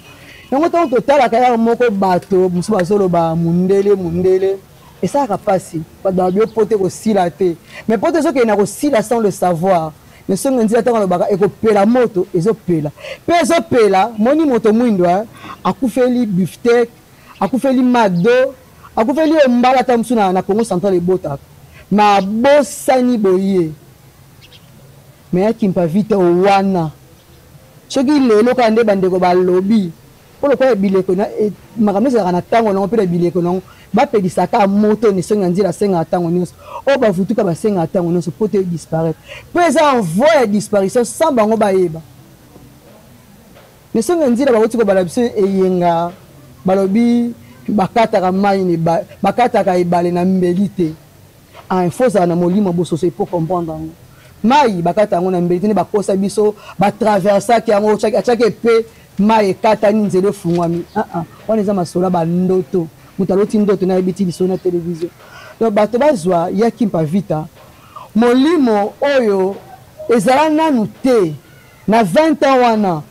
nango tango totala kaya moko bato musu bazoloba mundele esalaka pasi badabio pote kosila te mais pote soki na kosila sans le savoir Nesonga Nzila tango lobaka ekopela moto ezopela pe ezopela moni moto mwindwa akufeli beefsteak akufeli McDo akufeli mbala tamsu na Congo Central ebota ma bosani boye mais kimpa vite wana soki lelo kande bandeko balobi pour le quoi bileko na makambo za kana tango na opela bileko na ba pedisaka moto Nesonga Nzila senga tango nyonso o ba futuka ba senga tango nyonso pote disparaître puis ça envoie disparition sans bango ba yeba Nesonga Nzila ba otiko bala biso eyenga balobi bakata ka mai ni bakata ka ibale na mbelite en fausse na molimo boso c'est pour comprendre mai bakata ngo na mbelite ne bakosa biso ba traverser ki yango chaque pe mai kata ni nzelo fungwami on eza masola ba ndoto mutaloti ndoto na ebiti biso na télévision donc bato bazwa ya kimpa vita molimo oyo ezala nanu te na 20 ans wana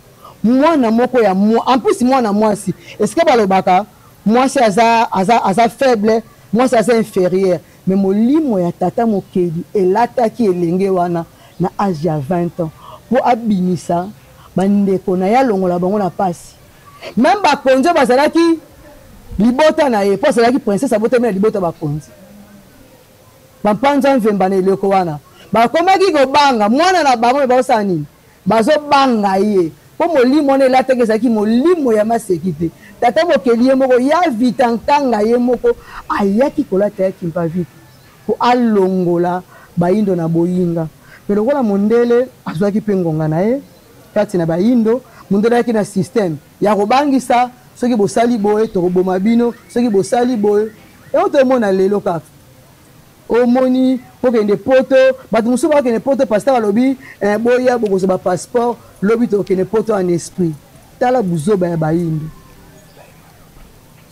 mwana moko ya en plus mwana mwasi est-ce que balobaka mwasi aza faible mwasi aza inférieur mais molimo ya tata Mokedi elataki elenge wana na âge ya 20 ans po abimisa bandeko na ya longola bango na pasi même bakonzo bazalaki libota na ye po azalaki princesse abotami na libota bakonzi bampanza mvemba na eleko wana bakomaki kobanga mwana na bango baosala nini bazobanga ye po molimo wana elataki ezalaki molimo ya maseki te tata Mokedi ye moko ya vita nkanga ye moko ayaki kolata ya kimpa vite po alongola baindo na boyinga me lokola mondele azwaki mpe ngonga na ye kati na baindo mondele ayaki na systeme ya kobangisa soki bosali boye tokoboma bino soki bosali boye eyo tomona lelo kaka omoni pokende poto bato mosusu bakende poto pasteur alobi boya bokozwa bapasseport lobi tokende poto en esprit tala buzoba ya baindo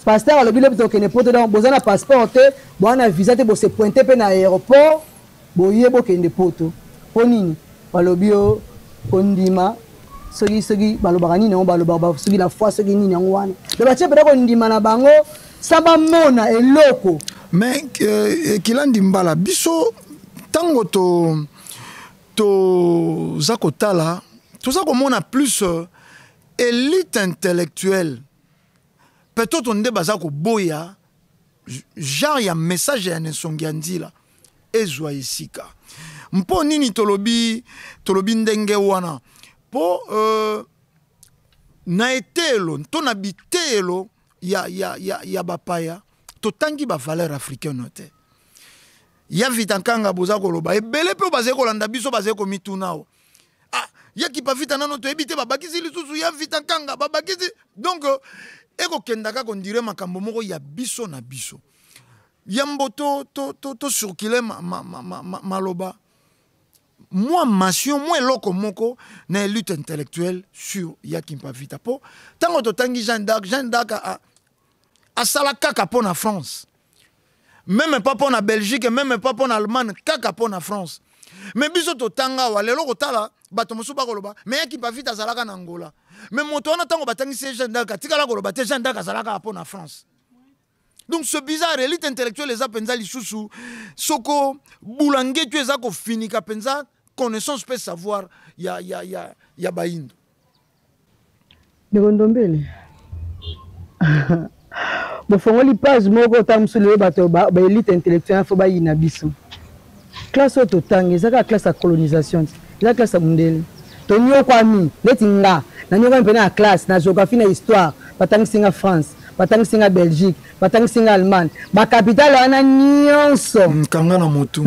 pasteur alobi lobi tokende poto donc boza na passeport te boana visa te bose pointe mpe na aéroport boye bokende poto mpo nini balobi yo kondima soki balobaka nini yango balobaka soki la foi soki nini yango wana me batie mpe kondima na bango sa bamona eloko mais Kilandi Mbala biso tango toza kotala toza komona plus élite intellectuelle peut-être nde baza koboya genre ya message ya Nesonga Nzila ezwa esika mpo nini tolobi ndenge wana po na etelo to na bitelo ya bapaya totangi ba valeur africaine te ya vita nkanga boza koloba ebele pe baze kolanda biso baze komitunao ya ki pa vita nano to ebite babakisi lisusu ya vita nkanga babakisi donc eko kendaka kondire makambo moko ya biso na biso yambo to circuler maloba moi mation moi loko moko na lutte intellectuelle sur Yakimpa Vita po tango to tangi Jeanne d'Arc a sala kaka po na France même pas pour la Belgique même pas pour l'Allemagne kaka po na France mais biso to tanga wa lelo kotala bato mosu ba koloba mais Yakimpa Vita zalaka na Angola mais moto wana tango batangi Jeanne d'Arc tikala koloba te Jeanne d'Arc zalaka po na France. Donc ce bizarre élite intellectuelle les a penza lisusu soko boulange tu ezako finika penza connaissance peut savoir ya baindo. Ngondombele. Bo fongoli page moko tamsule bato ba élite intellectuelle fo ba yina biso. Classe auto tangi ezaka classe à colonisation. Ezaka classe à mundele. To nyo kwa mi letinga na nyo kwa mpena na classe na géographie na histoire batangi singa France. Batang singa Belgique, batang singa Allemagne, ba capitale wana nyonso kanga na mutu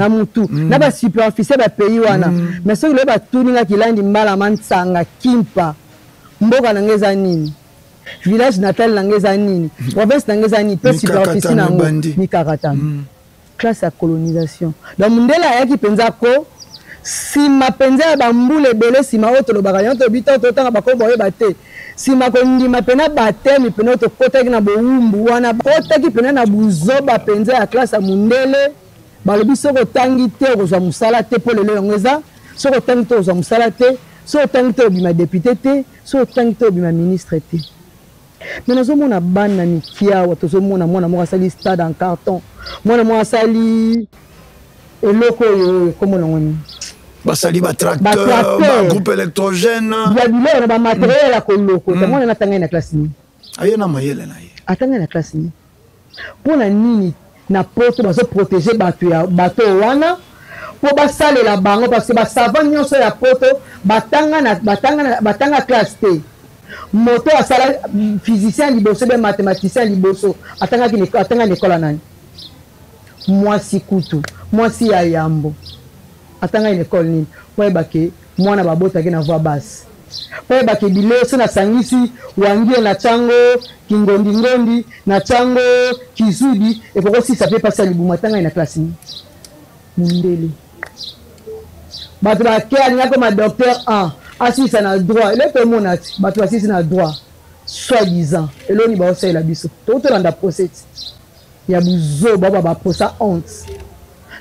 na ba super officier ba pays wana mais so le ba tuninga kilandi mbala mansanga kimpa mboka na ngeza nini village natal na ngeza nini province na ngeza nini pe super officier na ni karatana classe à colonisation donc mundela yaki penza ko si mapenza ba mbule bele si ma oto lo bakayan to bita to tanga ba ko boye bate si makondi mapena batemi pena to kota ki na boumbu wana kota ki pena na buzo ba penza ya classe ya mundele balobi soko tangi te kozwa musala te po lelo ngeza soko tangi te kozwa musala te soko tangi te obima député te soko tangi te obima ministre te mais nazomona bana ni kiawa tozomona mwana moko asali stade en carton mwana moko asali eloko oyo komona ngoni basali ba tracteur ba groupe électrogène ya biloko ba matériel ya koloko tamona na tanga na classe ni ayena mayele na ye atanga na classe ni pona nini na poto bazo protéger bato wana po basale la bango parce que ba savant nyonso ya poto batanga classe te moto asala physicien liboso be mathématicien liboso atanga l'école nani mwasi kutu mwasi ya yambo atanga une école nini po bake mwana babota ke na voix basse po bake bileso na sangisi wangie na chango kingondi ngondi na chango kizudi et pourquoi si ça peut passer libuma tanga na classe ni mundele bato bake alinga comme docteur 1 assise na droit ele to monati bato assise na droit soi-disant eloni ba osai la biso to landa procès ya buzo baba ba posa honte.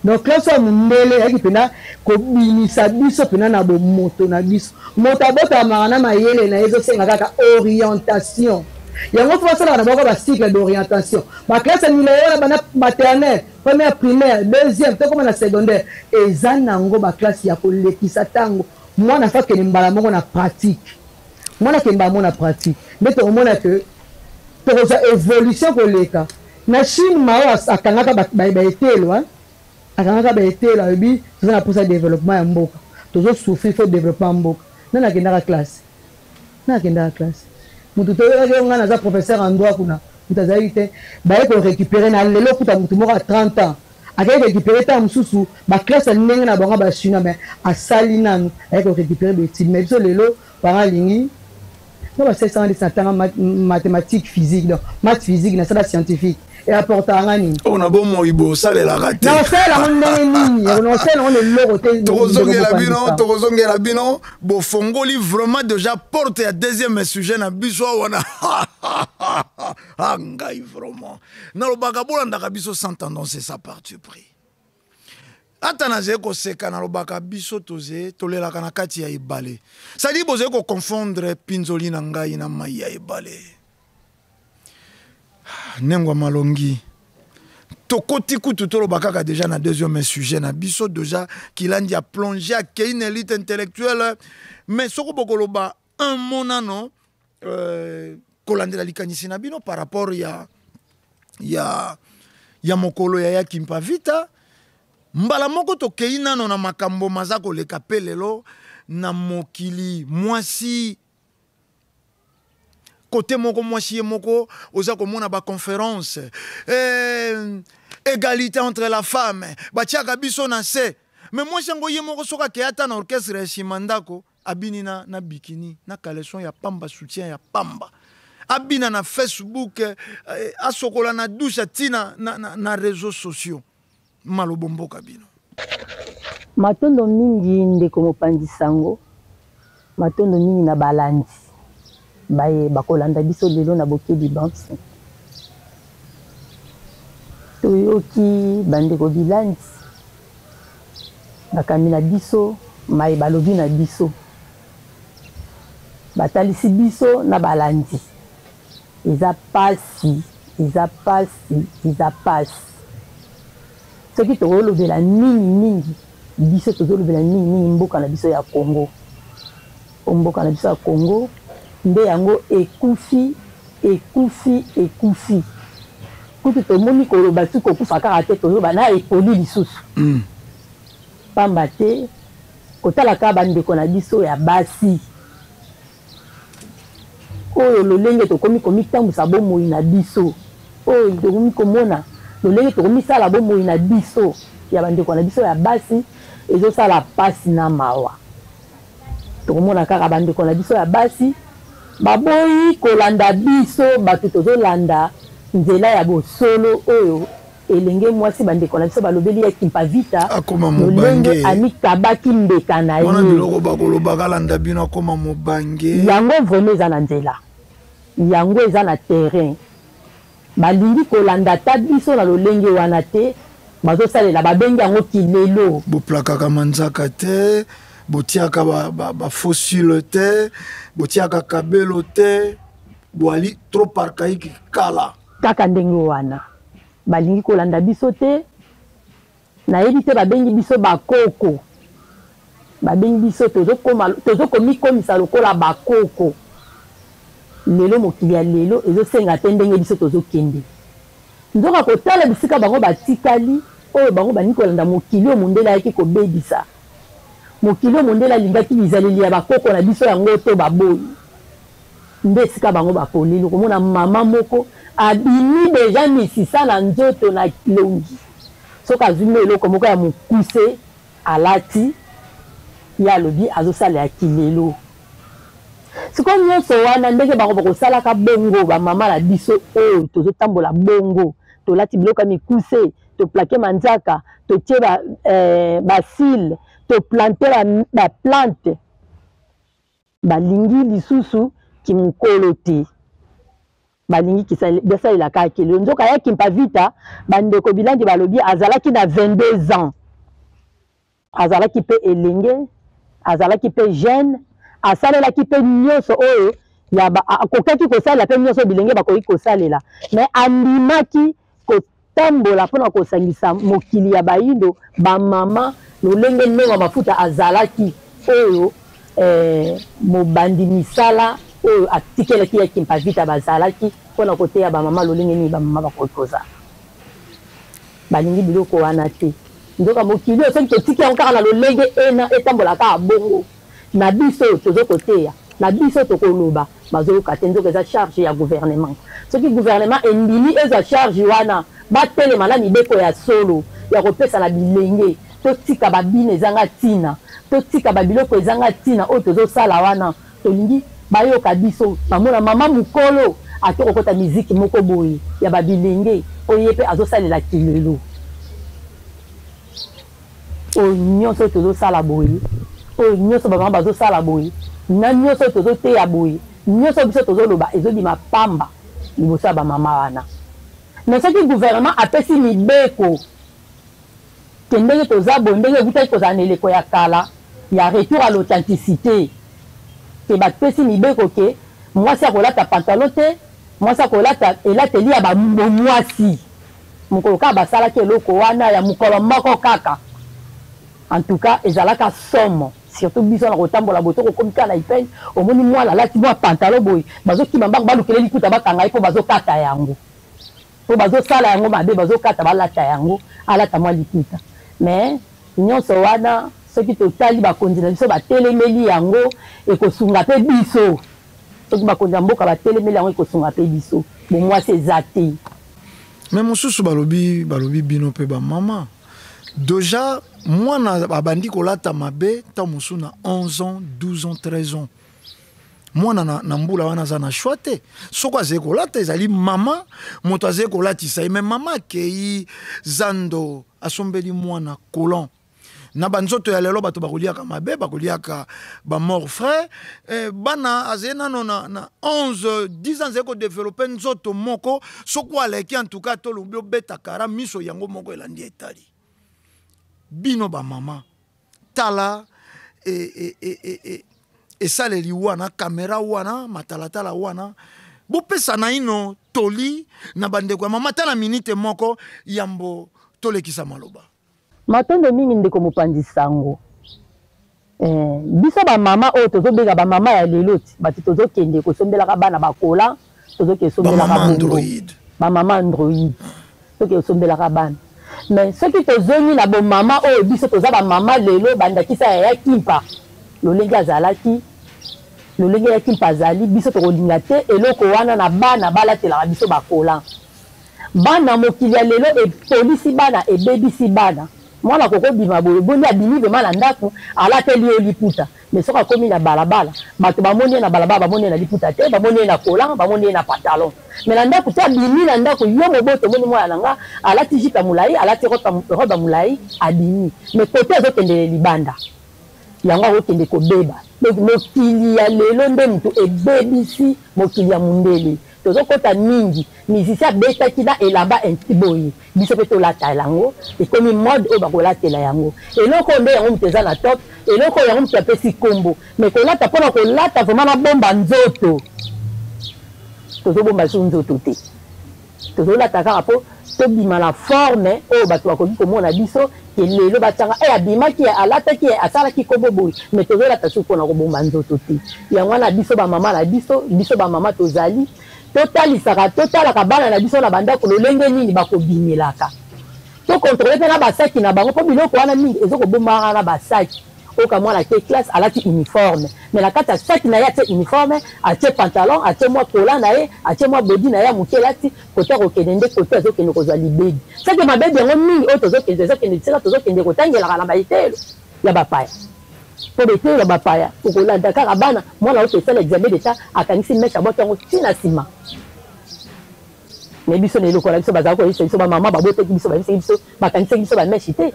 Donc classe à mundele yaki pena ko binisa biso pena na bo moto na biso moto abota marana mayele na ezo senga kaka orientation yango faut ça na boko ba cycle d'orientation ba classe ni la bana maternelle première primaire deuxième to comme na secondaire ezana ngo ba classe ya ko lekisa tango mwana fa ke mbala moko na pratique mwana ke mbala moko na pratique mais to mona que to évolution ko leka na Chine mao akangaka ba etelo hein akangaka ba etelo abi ça na pour ça développement ya mboka tozo souffrir faut développement mboka na kenda classe mutu to ngana za professeur en droit kuna mutazalite ba ko récupérer na lelo kuta mutu moko 30 ans akay récupérer ta mususu ba classe ndenge na bango ba china mais asali nanu ay ko récupérer be ti mais so lelo para lingi no ba 710 tanga mathématiques physique donc maths physique na ça scientifique et apporter ngani on a bon moibo ça les la raté non c'est la on est loroté tozongela bino bo fongoli vraiment déjà porte à deuxième sujet na biso wana ngai vraiment na lo bakabola ndaka biso sans tendance c'est ça parti pris atana zeko seka na lo bakabiso toze tolela kana kati ya ibale ça dit boze ko confondre pinzoli na ngai na mai ya ibale Nengwa malongi tokoti kutu tolo bakaka déjà na deuxième sujet na biso déjà qu'il a plongé à une élite intellectuelle mais soko bokoloba un monano kolandela likanisi na bino par rapport ya mokolo ya Yakimpa Vita mbala moko tokei nano na makambo mazako leka pelelo na mokili mwasi côté moko mwasi moko oza komona ba conférence égalité entre la femme batiaka biso na se mais mwasi ngo ye moko soka ke ata na orchestre ya Shimandako abini na bikini na caleçon ya pamba soutien ya pamba abina na Facebook asokola na douche tina na réseaux sociaux malobomboka bino matondo mingi ndeko mopanzi sango matondo mingi na balandi baye bakolanda biso lelo na bokedi bansi toyoki bandeko bilandi bakami na biso maye balobi na biso batalisi biso na balandi eza pasi soki tokolobela mingi biso tozolobela mingi mboka na biso ya Congo mboka na biso ya Congo nde yango ekufi kutu tomoni koloba ti kokufa kaka te toyoba na epoli lisusu pamba te kotalaka bandeko na biso ya basi oyo lolenge tokomi komitambwisa bomoi na biso oyo tokomi komona lolenge tokomisala bomoi na biso ya bandeko na biso ya basi ezosala pasi na mawa tokomona kaka bandeko na biso ya basi baboyi kolanda biso bato tozolanda nzela ya bosolo oyo elenge mwasi bandeko na biso balobeli ya Kimpavita lolenge amikabaki mbeka na ye wana biloko bakolobaka landa bino akoma mobange yango vraimen eza na nzela yango eza na terrain balingi kolanda ta biso na lolenge wana te bazosalela babengi yango kilelo boplakaka manzaka te botiaka bafosile te botiaka kabelo te boali trop archaïque kala kaka ndenge wana balingi kolanda biso te nayebi te babengi biso bakoko babengi biso tozokomikomisa lokola bakoko lelo mokili ya lelo ezosenga te ndenge biso tozokende nzoka kotala bisika bango batikali oyo bango balingi kolanda mokili oyo mondele ayaki kobebisa mokili oyo mondele alingaki bizaleli ya bakoko na biso yango to baboyi nde esika bango bakoleli komona mama moko abimi deja misisa na nzoto na kilongi soki azwimi eloko moko ya mokuse alati ye alobi azosala ya kilelo sikoyo nyonso wana ndenge bango bakosalaka bongo bamama na biso oyo tozotambola bongo tolati biloko ya mikuse toplake manzaka totie basile toplante baplante balingi lisusu kimokolo te balingi basalelaka kelelo nzoka ya Kimpavita bandeko bilandi balobi azalaki na 22 ans azalaki mpe elenge azalaki mpe jeune asalelaki mpe nyonso oyo akokaki kosalela mpe nyonso bilenge bakoki kosalela mais andimaki kotambola mpona kosangisa mokili ya bayindo bamama lolenge ndenge ya mafuta azalaki oyo mobandi misala oyo atikelaki ya Kimpavita bazalaki mpona koteya bamama lolenge nini bamama bakoki kozala balingi biloko wana te nzoka mokili oyo soki totiki yango kaka na lolenge ena etambolaka bongo na biso tozokoteya na biso tokoloba bazoyoka te nzoka eza charge ya gouvernement soki gouvernement endimi eza charge wana batelema na mibeko ya solo ya kopesa na bilenge totika babine ezanga ntina totika babiloko ezanga ntina oyo tozosala wana tolingi bayoka biso bamona mama mokolo ake kokota miziki moko boye ya babilenge oyo ye mpe azosalela kilelo oyo nyonso tozosala boye oyo nyonso bamama bazosala boye na nyonso tozoteya boye nyonso biso tozoloba ezobima pamba liboso ya bamama wana mais soki gouvernement apesi mibeko ke ndenge toza boye ndenge evutaki kozala na eleko ya kala ya retour à l'authenticité ke bapesi mibeko ke mwasi akolata pantalon te mwasi akolata elateli ya bamwasi mokolo kaka basalaki eloko wana ya mokolo moko kaka en tout cas ezalaka somo surtout biso na kotambola boye tokokomika na ipene omoni mwana alati mwa pantalon boye bazokima mbango balukele likuta bakanga ye mpo bazokata yango mpo bazosala yango mabe bazokata balata yango alata mwa likuta mais nyonso wana soki totali bakonzi na biso batelemeli yango ekosunga mpe biso soki bakonzi ya mboka batelemeli yango ekosunga mpe biso bomwasi eza te mais mosusu balobi bino mpe bamama déjà mwana abandi kolata mabe ta mosu na 11 ans 12 ans 13 ans mwana na mbula wana za na choix soko azali kolata ezali mama moto azali kolatisa ye me mama akei zando asombeli mwana colon na banzoto ya lelo bato bakoliaka mabe bakoliaka bamort frère bana azali nano na 11 10 ans eko développer nzoto moko soko aleki en tout cas tolobi obeta kara miso yango moko elandi etali bino bamama tala esaleli wana kamera wana matalatala wana bopesa na ino toli na bandeko ya mama tala minute moko yambo tolekisa maloba matondo mingi ndeko mopanzi sango biso bamama oyo tozobeka bamama ya lelo ti bato tozokende kosombelaka bana bakola tozokesombelaka bamama android tokesombelaka bana mais soki tozongi na bomama oyo biso toza bamama lelo bandakisa ya kimpa lolenge azalaki lolenge ya kimpa azali biso tokolinga te eloko wana na bana balatelaka biso bakola bana mokili ya lelo epolisi bana ebebisi bana mwana kokobima boye boni abimi vema na ndako alateli yo liputa mais soki akomi na balabala bato bamoni ye na balabala bamoni ye na liputa te bamoni ye na kolan bamoni ye na pantalon mais na ndako te abimi na ndako yo moboto omoni mwana na nga alati jipe ya molai alati robe ya molai abimi mais kote azokendele libanda yango akokende kobeba mokili ya lelo nde moto ebebisi mokili ya mundele tozokota mingi misisi abetaki na elamba boye biso mpe tolata yango ekomi mode oyo bakolatela yango eloko nde yango moto eza na top eloko yango moto apesi kombo mais kolata mpona kolata vraimen na bomba nzoto tozobomba so nzoto te tozolata kaka mpo tobima na forme oyo bato bakoki komona biso ke lelo batianga abimaki alataki asalaki kombo boye mais tozolata so mpona kobomba nzoto te yango wana biso bamama na biso bamama tozali totalaka bana na biso na bandako lolenge nini bakobimelaka tokontrole mpe na basaki na bango mpo biloko wana mingi ezokobombaka na basaki oka mwana ke classe alati uniforme mais na kati ya saki na ye atie uniforme atie pantalon atie mwa kola na ye atie mwa bodi na ye amoke alati kote akokende nde kote azokende kozwa libebi saki mabebi yango mingi oyo tozokende kotangelaka na baetelo ya bapaya po betelo ya bapaya okolanda kaka bana mwana oyo tosala examen d'etat akangisi meshe aboto yango ntina nsima mais biso na eloko na biso bazala koyebisa biso bamama baboteki biso babisaki biso bakangisaki biso bameshi te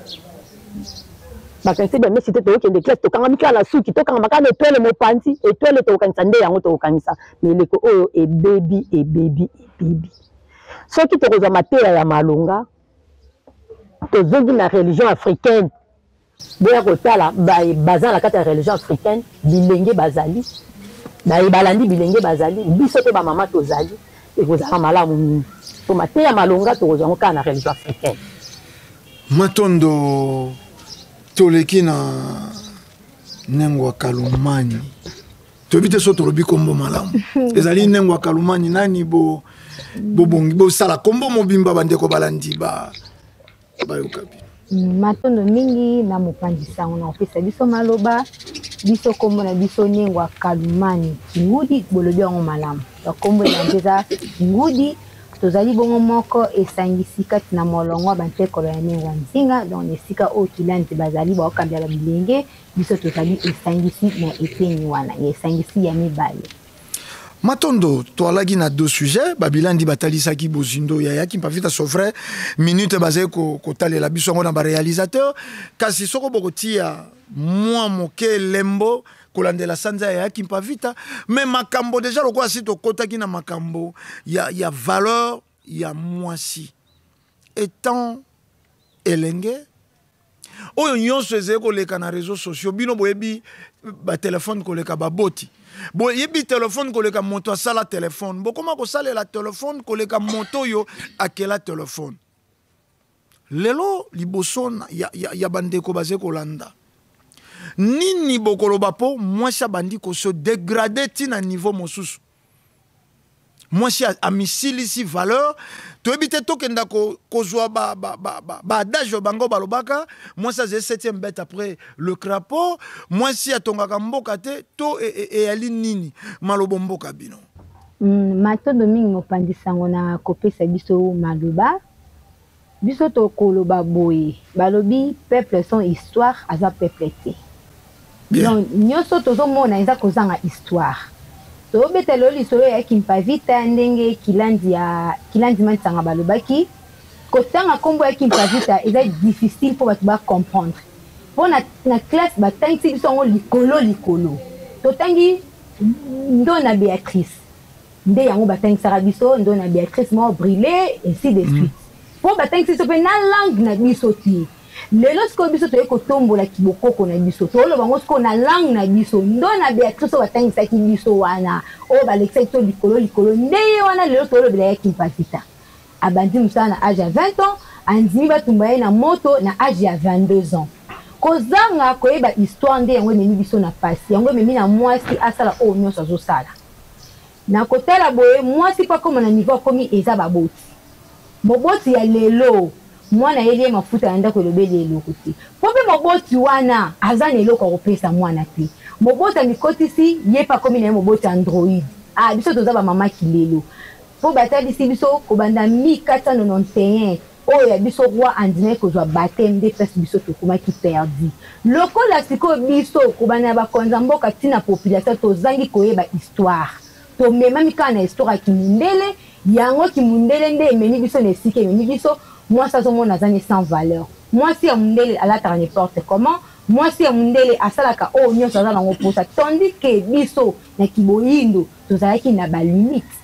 bakanisi bameshi te tokende classe tokangami kaka na suki tokangama kaka na etwele mopanzi etwele tokokanisa nde yango tokokanisa mais eleko oyo ebebi soki tokozwa mateya ya malonga tozongi na religion africaine boya kotala baza na kati ya religion africaine bilenge bazali balandi bilenge bazali biso mpe bamama tozali ekozala malamu mingi po mateya malonga tokozwa yango kaka na religion africaine matondo toleki na nengwa kalumani toyebi te so tolobi kombo malamu ezali nengwa kalumani nani bobongi bosala kombo mobimba bandeko balandi bayoka bino matondo mingi na mopanzi sango na kopesa biso maloba biso kombo na biso nengwa kalumani ngudi bolobi yango malamu bakombo elandi eza ngudi tozali bongo moko esangisi kati na molongo bantekolo ya nengwa nzinga donc esika oyo kilandi bazali baokambela bilenge biso tozali esangisi na epenyi wana esangisi ya mibale matondo toalaki na deux sujets babilandi batalisaki bozindo yayaki mpavita sofre minute bazali kotalela biso yango na baréalisateur kasi soko bokotia mwa moke lembo kolandela sanza yayaki mpavita mais makambo déjà lokola si tokotaki na makambo ya valeur ya mwasi étant elenge oyo nyonso ezali koleka na réseaux sociaux bino boyebi batelefone koleka baboti boyebi telefone koleka moto asala telefone bokoma kosalela telefone koleka moto oyo akela telefone lelo liboso ya bandeko bazali kolanda nini bokoloba po mwasi abandi koso dégrader tina niveau mosusu mwasi amisilisi valeur toyebi te tokenda kozwa baadage bango balobaka mwasi azali 7e bête après le crapaud mwasi atongaka mboka te to eyali nini malobo mboka bino matondo mingi mopanzi sango na kopesa biso maloba biso tokoloba boye balobi peuple sans histoire aza peuple te donc nyonso tozomona eza kozanga histoire to betelo lisolo ya kimpavita ndenge kilandi mansanga balobaki kotanga kombo ya kimpavita eza difficile pour batu ba comprendre po na classe batangisi biso yango likolo totangi ndo na Béatrice nde yango batangisaka biso ndo na Béatrice mo brûlé ainsi de suite po batangisi biso mpe na langue na biso ti lelo sikoyo biso toye kotombola kibokoko na biso toloba yango sikoyo na langue na biso ndo na Béatrice oyo batangisaki biso wana oyo balekisaki biso likolo nde ye wana lelo tolobela ya kimpavita abandi mosala na age ya 20 ans andimi batumba ye na moto na age ya 22 ans kozanga koyeba histoire nde yango ememi biso na pasi yango ememi na mwasi asala oyo nyonso azosala na kotala boye mwasi mpo akoma na niveau akomi eza baboti moboti ya lelo mwana yeli ye mafuta ya ndako elobeli eloko te mpo mpe moboti wana aza na eloko akopesa mwana te moboti amikotisi ye mpe akomi na ye moboti android biso toza bamamaki lelo mpo batalisi biso kobanda 1491 oyo ya biso roi andimai kozwa bateme nde place biso tokomaki perdi lokola sikoyo biso kobanda na bakonza mboka ntina population tozangi koyeba histoire tomemami kaka na histoire ya kimundele yango kimundele nde ememi biso na esika ememi biso mwasi azomona azani sans valeur mwasi ya mundele alataka n'importe comment mwasi ya mundele asalaka oyo nyonso aza nango posa tandis ke biso na kiboyindo tozalaki na balimite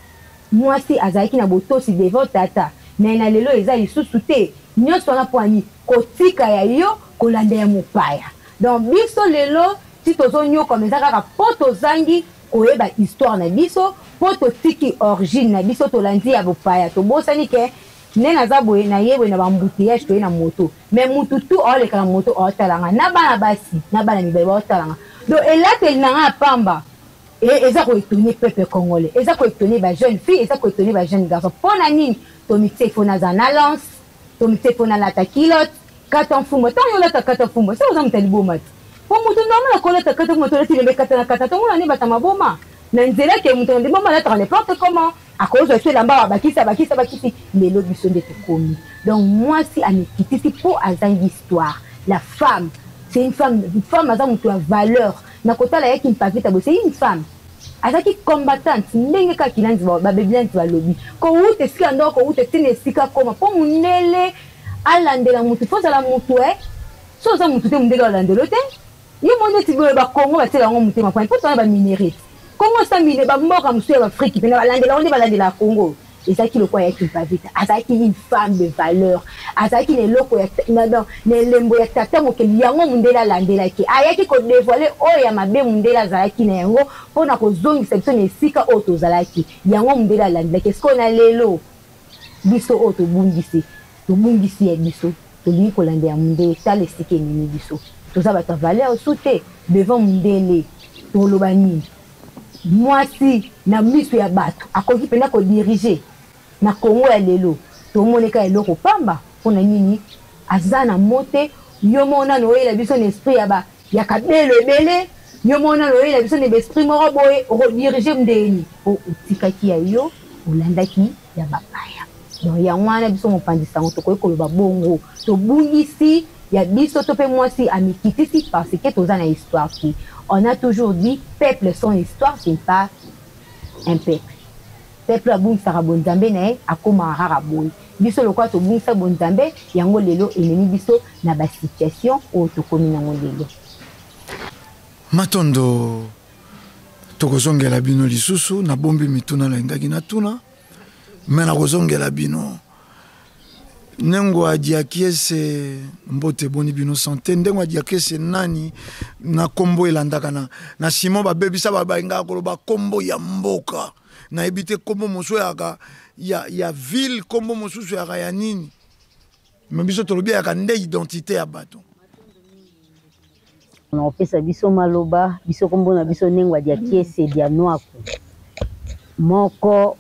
mwasi azalaki na botosi devant tata mais na lelo eza lisusu te nyonso wana mpo ani kotika ya yo kolanda ya mopaya donc biso lelo ti tozonyokama eza kaka mpo tozangi koyeba histoire na biso mpo totiki origine na biso tolandi ya bopaya tobosani ke nde naza boye na ye boye na bambutillage toye na moto mais mutu tu aoleka na moto aotalanga na bana basi na bana mibale baotalanga donc elateli nanga ya pamba eza koétonne peuple congolais eza koétonne bajeune fille eza koétonne bajeune garçon mpo na nini tomiti ifo naza na lance tomiti ifo nalata kilote kata mfumbo ntango yolata kata mfumbo se oza moto liboma te po moto normal akolata kata mfumbo tolati lembe kata na kata tongo nani bata maboma na nzela ke moto na liboma alataka n'importe comment akozwa so elamba bakisi lelo biso nde tokomi donc mwasi amikitisi mpo azangi histoire la femme c'est une femme aza moto ya valeur na kotala yaki mpavita bo c'est une femme azaki combattante ndenge kaka kilandi babebilanti balobi kowuta esika ndoko kowuta tina esika koma mpo mundele alandela mutu fo ozala mutu so oza mutu te mundele alandelo te ye monde ti boye bakongo batiela yango motema kwani mpo tona baminérite kongo samine bamboka mosusu ya baafrike mpena balandela yango nde balandela ya kongo ezalaki lokwa yaki mpavita azalaki une femme de valeur azalaki na eloko na elembo ya tata mokeli yango mundele alandelaki ayaki kodevoile oyo ya mabe mundele azalaki na yango mpona kozongisa biso na esika oyo tozalaki yango mundele alandelaki esiko na lelo biso oyo tobungisi ya biso tolingi kolandela mundele tala esika ememi biso toza bato ya valeur su te devant mundele toloba nini mwasi na miso ya bato akoki mpena kodirige na kongo ya lelo tomoneka eloko pamba mpona nini aza na mote yo mona noyela biso na esprit ya kabelo ebele yo mona noyela biso na baesprit moko boye okodirige ndeni po otikaki ya yo olandaki ya bapaya donc yango wana biso mopanzi sango tokoki koloba bongo tobungisi ya biso to mpe mwasi amikitisi parce que toza na histoire ki on a toujours dit peuple sans histoire c'est pas un peuple peuple abungisaka bonzambe na ye akomaka kaka boye biso lokola tobungisa bonzambe yango lelo ememi biso na basituation oyo tokomi nango lelo matondo tokozongela bino lisusu nabombi mituna nalingaki natuna me nakozongela bino nengo adiaki ese mbote boni bino sante ndengo adiaki ese nani na kombo elandaka na Simon babebisa babayinga koloba kombo ya mboka na ebite kombo mosusu ya ville kombo mosusu ya nini me biso tolobi yaka nde identité ya bato na opesa biso maloba biso kombo na biso nengo adiaki ese dia noaku moko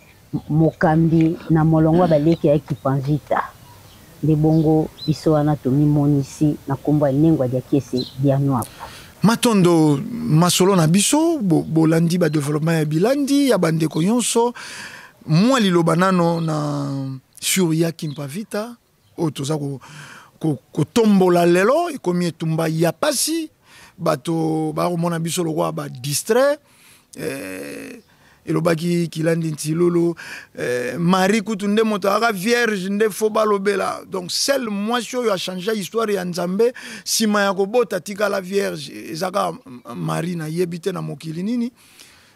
mokambi na molongo baleki ya kipanvita de bongo biso wana tomimonisi na kombo ya nengo adiaki ese diano apo matondo masolo na biso bolandi ba développement ya bilandi ya bandeko nyonso mwa liloba nano na sur yaki mpavita o toza kotombola lelo ekomi etumba ya pasi bato bakomona biso lokwa ba distrait elobaki kilandi ntilolo Marie kutunde moto aka vierge nde foba lobela donc celle mwasi oyo a changé histoire ya Nzambe sima ya kobota tika la vierge ezaka Marie na yebite na mokili nini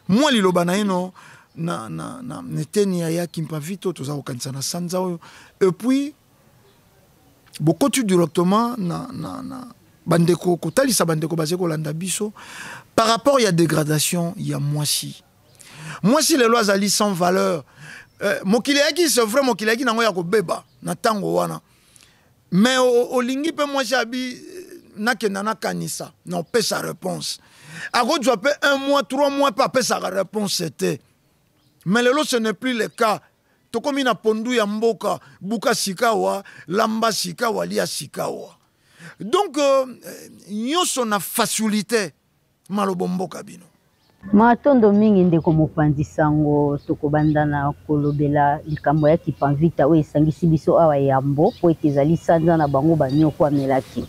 moi liloba na ino na neteni ya kimpa vito toza kokanisa na sanza oyo et puis beaucoup directement na bandeko kotalisa bandeko basé kolanda biso par rapport ya dégradation ya mwasi les lois azali sans valeur mokili yaki c'est vrai mokili yaki nango ya kobeba na tango wana mais olingi pe mwasi abi nakenda na kanisa non pe sa réponse ako tu peux 1 mois 3 mois pas pe sa réponse c'était mais lelo ce n'est plus le cas tokomi na pondu ya mboka buka sikawa lamba sikawa lia sikawa donc nyonso na facilité malobo mboka bino matondo mingi ndeko mopanzi sango tokobanda na kolobela likambo ya kipanvita oyo esangisi biso awa yambo po ete ezali sanza na bango banyoko amelaki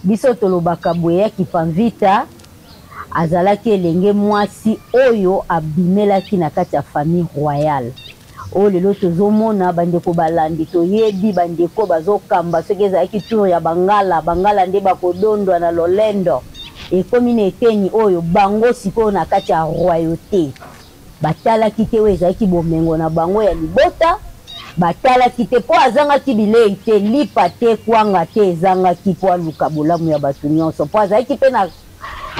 biso tolobaka boye ya kipanvita azalaki elenge mwasi oyo abimelaki na kati ya famille royale oyo lelo tozomona bandeko balandi toyebi bandeko bazokamba soki ezalaki tour ya bangala nde bakodondwa na lolendo ekomi na eteni oyo bango sikoyo na kati ya royauté batalaki te oyo ezalaki bomengo na bango ya libota batalaki te mpo azangaki bilei te lipa te kwanga te ezangaki mpo aluka bolamu ya bato nyonso mpo azalaki mpe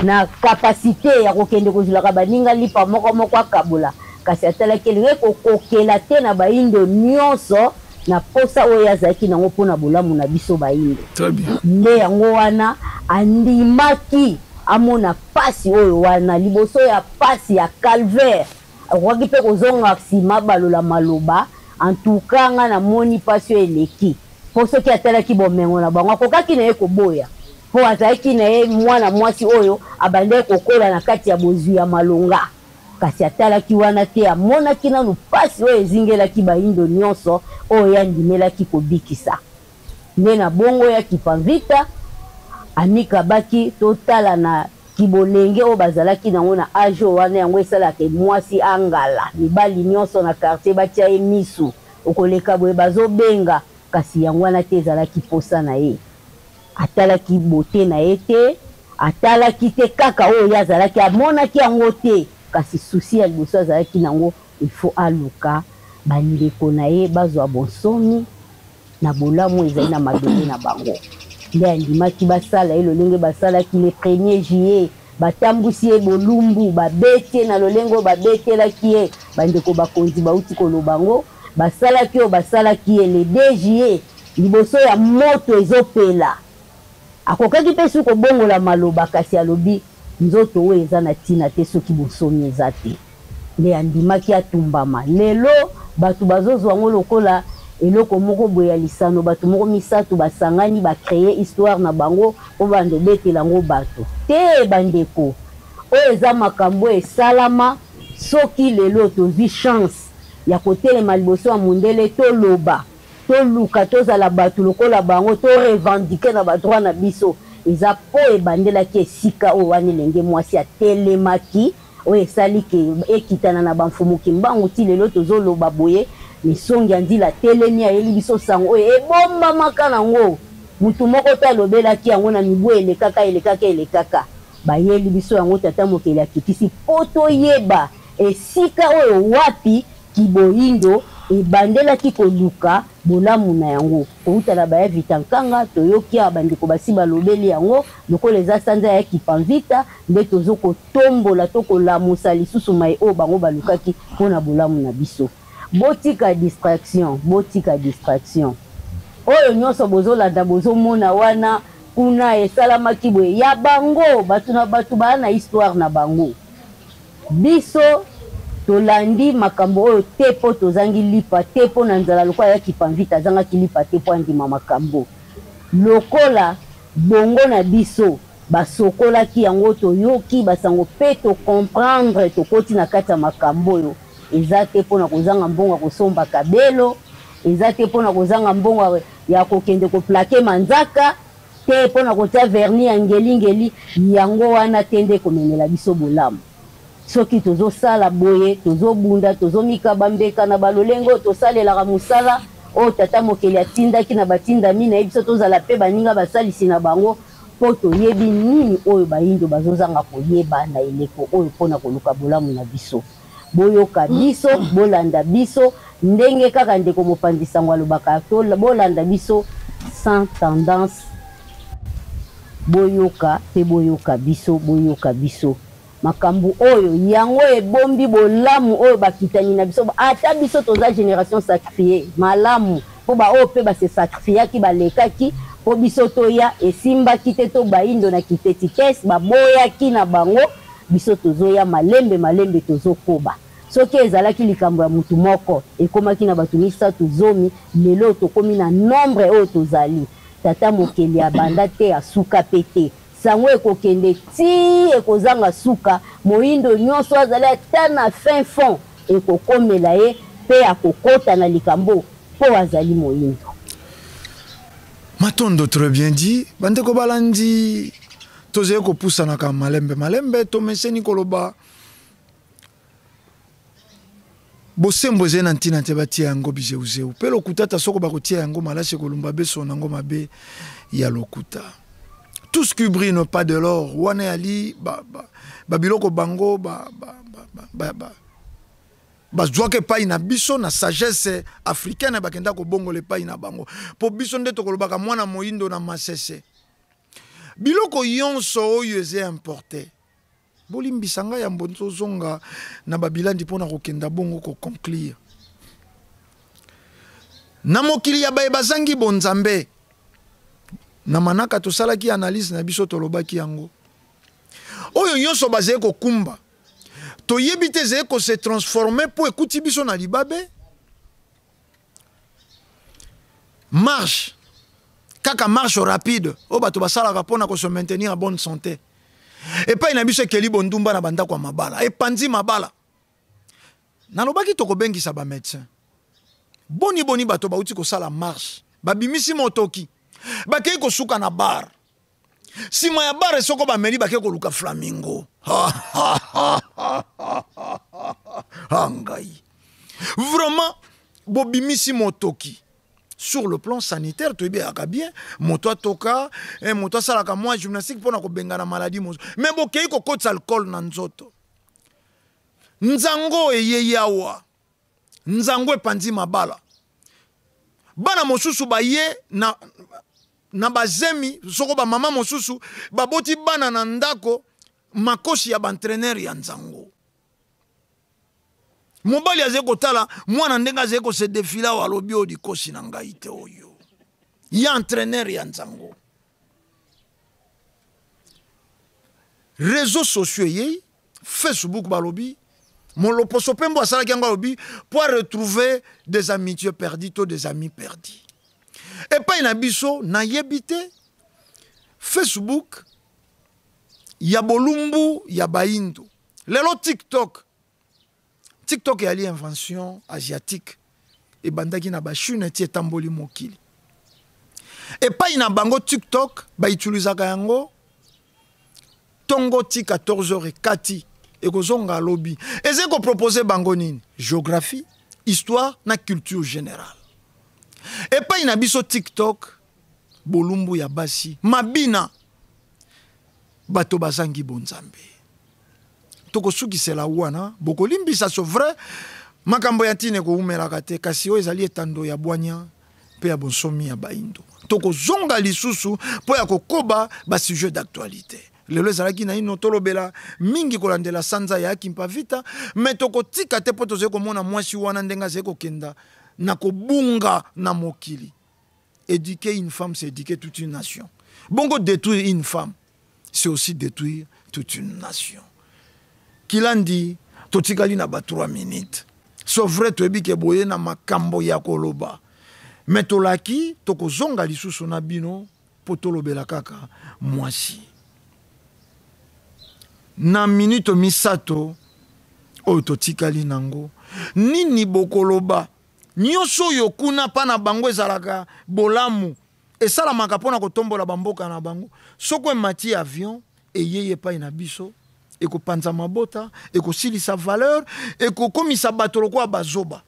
na kapasité ya kokende kozulaka baninga lipa moko akabola kasi atalaki elingi kokokela te na baindo nyonso na posa oyo azalaki nango mpona bolamu na biso baindo nde yango wana andimaki amona pasi oyo wana liboso ya pasi ya calvaire akoki mpe kozonga nsima balola maloba antuka nga namoni pasi oyo eleki mpo soki atalaki bomengo na bango akokaki na ye koboya mpo azalaki na ye mwana mwasi oyo abandaki kokola na kati ya bozwi ya malonga kasi atalaki wana te amonaki nanu pasi oyo ezingelaki baindo nyonso oyo yandimelaki kobikisa nde na bongo ya kipanvita amikabaki totala na kibolenge oyo bazalaki nango na age wana yango esalaka mwasi angala mibali nyonso na quartier batia ye misu okoleka boye bazobenga kasi yango wana te ezalaki posa na ye atalaki bote na ye te atalaki te kaka oyo azalaki amonaki yango te kasi susi ya liboso azalaki nango ifo aluka bandeko na ye bazwa bonsomi na bolamu ezali na mabele na bango nde andimaki basala ye lolenge basalaki le 1er juillet batambusi ye bolumbu babete na lolenge oyo babetelaki ye bandeko bakonzi bauti koloba ngo basalaki oyo basalaki ye le 2 juillet liboso ya moto ezopela akokaki mpe soki kobongola maloba kasi alobi nzoto oyo eza na ntina te soki bonsomi eza te nde andimaki atumbama lelo bato bazozwa ngo lokola eloko moko boye ya lisano bato moko misato basangani bakreye histoire na bango mpo bando betela yango bato te bandeko oyo eza makambo esalama soki lelo tozwi chance ya kotelema liboso ya mondele toloba toluka tozala bato lokola bango torevendike na badroit na biso eza po ebandelaki esika oyo wana elenge mwasi atelemaki oyo esaliki ekitana na bamfumuki mbangu ti lelo tozoloba boye misongi ya nzila telemi ayeli biso sango oyo ebombamaka nango mutu moko to alobelaki yango na mibu elekaka bayeli biso yango tata mokeli akitisi po toyeba esika oyo wapi kiboyindo ebandelaki koluka bolamu na yango koutala baya vita nkanga toyoki ya bandeko basi balobeli yango lokola eza sanza ya kipanvita nde tozokotombola tokolamusa lisusu mai oyo bango balukaki mpona bolamu na biso botika distraction oyo nyonso bozolanda bozomona wana kuna esalamaki boye ya bango bato na bato baa na histoire na bango biso tolandi makambo oyo te po tozangi lipa te po na nzala lokola ya kipanvita azangaki lipa te po andima makambo lokola bongo na biso basokolaki yango toyoki basango pe tocomprendre tokoti na kati ya makambo oyo eza te mpona kozanga mbongo ya kosomba kabelo eza te mpona kozanga mbongo ya kokende koplake manzaka te mpona kotia verni ya ngelingeli yango wana te nde komemela biso bolamu soki tozosala boye tozobunda tozomikaba mbeka na balolengo tosalelaka mosala oyo tata mokili atindaki na batindami na ye biso tozala mpe baninga basalisi na bango mpo toyebi nini oyo bayindo bazozanga koyeba na eleko oyo mpona koluka bolamu na biso. Boyoka biso, bolanda biso, ndenge kaka ndeko mopanzi sango alobaka bolanda biso sans tendance. Boyoka pe boyoka biso. Makambu oyo yango ebombi bolamu oyo bakitani na biso ata biso toza génération sacrifiée malamu po ba oyo pe ba se sacrifiaki balekaki po biso toya esimbaki te to bayindo na kiteti kes baboyaki na bango biso tozoya malembe tozokoba soki ezalaki likambo ya mutu moko ekomaki na bato misato zomi lelo tokomi na nombre oyo tozali tata mokeli abanda te asuka pete sango ekokende ti ekozanga suka moyindo nyonso azali ata na fin fond ekokomela ye mpe akokota na likambo mpo azali moyindo. Matondo très bien dit bandeko balandi tozeye kopusana ka malembe tomeseni koloba bosembo eze na ntina te batia yango bizeuzeu mpe lokuta ta soko bakotia yango malasi kolumba beso nango mabe ya lokuta. Tout ce qui brille n'est pas de l'or. Wane ali babiloko bango bazwake pai na biso na sagesse africaine bakenda ko bongo le pai na bango. Po biso nde tokolobaka mwana moyindo na masese. Biloko yonso oyo eze importé. Bolimbisanga ya mbonzo zonga na babilandi pona kokenda bongo ko conclure. Na mokili ya baye bazangi bonzambe. Na manaka tosalaki analyse na biso tolobaki yango oyo nyonso bazeye kokumba toyebi te zeye ko se transformer po ekuti biso na libabe marche kaka marche rapide o bato basalaka mpona ko se maintenir en bonne santé epai na biso ekeli bondumba na bandako ya mabala epanzi mabala nalobaki tokobengisa bamédecin boni bato bauti kosala marche babimisi motoki bakei kosuka na bar sima ya bar esoko bameli bakei koluka flamingo ngai vraiment bobimisi motoki sur le plan sanitaire toyebi aka bien moto atoka moto asalaka mwa gymnastique mpona kobengana maladie mozo mais bokei kokotisa alcool na nzoto nzango eyei awa nzango epanzi mabala bana mosusu baye na bazemi soko ba mama mosusu baboti bana na ndako makoshi ya entraîneur ya nzango mobali azeko tala mwana ndenga azeko se défila wa lobi odi koshi na ngai te oyo ya entraîneur ya nzango réseaux sociaux ye Facebook balobi mon loposo pembo asala ki balobi pour retrouver des amitiés perdues ou des amis perdus. Et pas na biso na yebite Facebook ya bolumbu ya baindo lelo TikTok yali invention asiatique et bandaki na bashune ti etamboli mokili et pas na bango TikTok ba utilisaka yango tongo ti 14h04 et kozonga lobby eze ko proposer bango nini géographie histoire na culture générale. Et pas ina biso TikTok bolumbu ya basi mabina bato bazangi bonzambe toko suki sela wana bokolimbi sa so vrai makambo ya tine ko umelaka te kasi o ezali etando ya bwanya pe ya bonsomi ya baindo toko zonga lisusu po ya kokoba ba sujet d'actualité lelo ezalaki na ino tolobela mingi kolandela sanza ya kimpa vita mais toko tika te po toze komona mwasi wana ndenga ze kokenda na kobunga na mokili. Éduquer une femme, c'est éduquer toute une nation. Bongo détruire une femme, c'est aussi détruire toute une nation. Kilandi, totikali na ba 3 minutes. So vrai to ebike boye na makambo ya koloba. Mais tolaki toko zonga lisusu na bino po tolobela kaka mwasi. Na minute misato o totikali nango nini bokoloba nyonso yo kuna pana bango ezalaka bolamu esalamaka mpona kotombola bamboka na bango soko emati avion eyeye epai na biso ekopanza mabota ekosilisa valeur ekokomisa bato lokola bazoba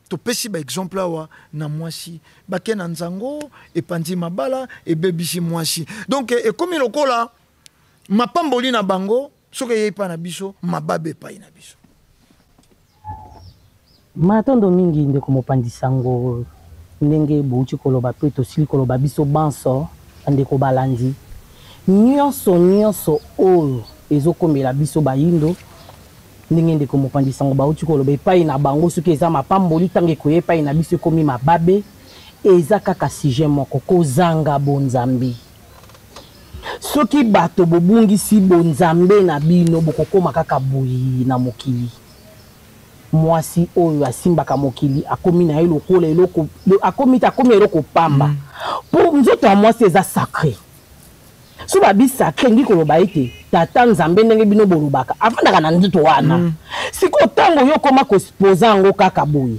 topesi baexemple awa na mwasi bake na nzango epanzi mabala ebebisi mwasi donc ekomi lokola mapamboli na bango soki eyei pa na biso mababe epai na biso matondo mingi ndeko mopandisa ngo ndenge bouti koloba pe tosili koloba biso banso ndeko balandi nyonso oyo ezokomela biso bayindo ndenge ndeko mopandisa ngo bauti koloba epai na bango soki eza mapamboli ntango ekoya epai na biso ekomi mababe eza kaka sujet moko kozanga bonzambe soki bato bobungisi bonzambe na bino bokokoma kaka boyi na mokili mwasi oyo asimbaka mokili akomi na ye lokola eloko akomi eloko pamba po nzoto ya mwasi eza sacré so babi sacré ngi koloba ete tata nzambe ndenge bino bolobaka avandaka na nzoto wana siko ntango yo koma kosposa yango kaka boye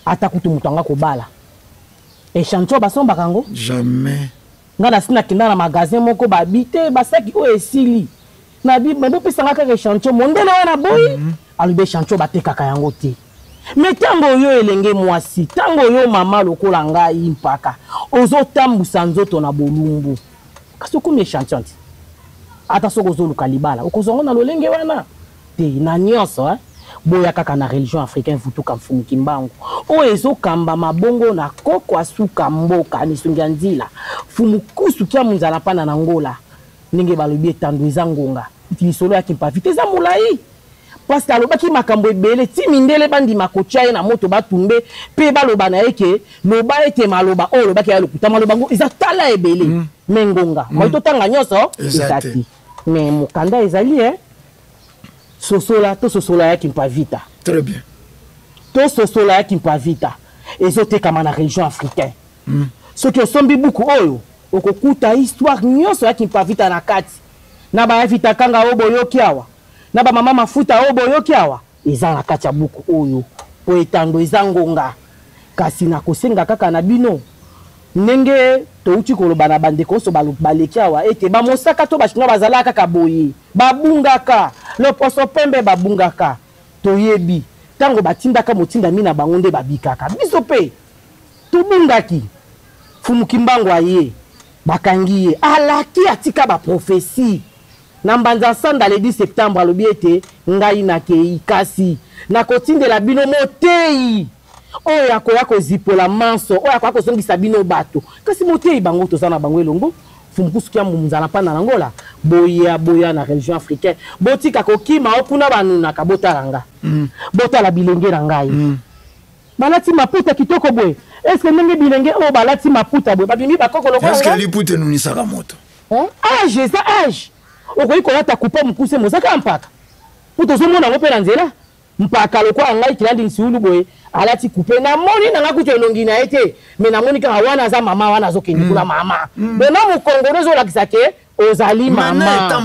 ata kutu moto anga kobala echantion basombaka yango jamais nga na sina kenda na magasin moko babi te basaki oyo esili na bi bopesanga kaka echantion mondele wana boye alobi echantion batekaka yango te me ntango oyo elenge mwasi ntango oyo mama lokola ngai mpaka ozotambusa nzoto na bolumbu kasi okomi echantion te ata soki ozoluka libala okozongo na lolenge wana te na nyonso boya kaka na religion africaine futuka mfumuki mbangu oyo ezokamba mabongo na koko asuka mboka nisungi ya nzila fumukusu kia munzala mpana na ngola ndenge balobi etando eza ngonga iti lisolo ya kimpavite eza molai parce que alobaki makambo ebele ti mindele bandima kotia ye na moto batumbe mpe baloba na ye ke loba ete maloba oyo olobaki ya lokuta maloba ngo eza tala ebele me ngonga moi totanga nyonso eza te me mokanda ezali sosola tososola ya kimpavita très bien tososola ya kimpavita ezotekama na région africaine soki osombi buku oyo okokuta histoire nyonso ya kimpavita na kati na bayavita kanga oyo boyoki awa na bamama mafuta oyo boyoki awa eza na kati ya buku oyo po etando eza ngonga kasi nakosenga kaka na bino ndenge touti koloba na bandeko so baleki awa ete bamosaka to bashinga bazalaka kaka boye babungaka loposo pembe babungaka toyebi ntango batindaka motindami na bango nde babikaka biso mpe tobungaki fumuki mbango aye bakangi ye alaki atika baprofesi na mbanza sanda le 10 septembre alobi ete ngai nakei kasi nakotindela bino motei oyo akoya kozipola manso oyo akoya kozongisa bino bato kasi motei bango toza na bango elongo fumukusuki ya munzala mpana nango la boya na religion africaine botika kokima okuna banunaka botalanga botala bilenge na ngai balati maputa kitoko boye eske ndenge bilenge oyo balati maputa boye babimi bakoko lokola eske liputa enunisaka moto age eza age okoki kolata kupa mokuse mozaka mpaka po tozomona yango mpe na nzela mpaka lokola ngai kilandi nsiulu boye alati kupe namoni nanga kutu elongi na ye te me namoni kaka wana aza mama wana azokende kuna mama mena mokongolo ezolakisa ke ozali mama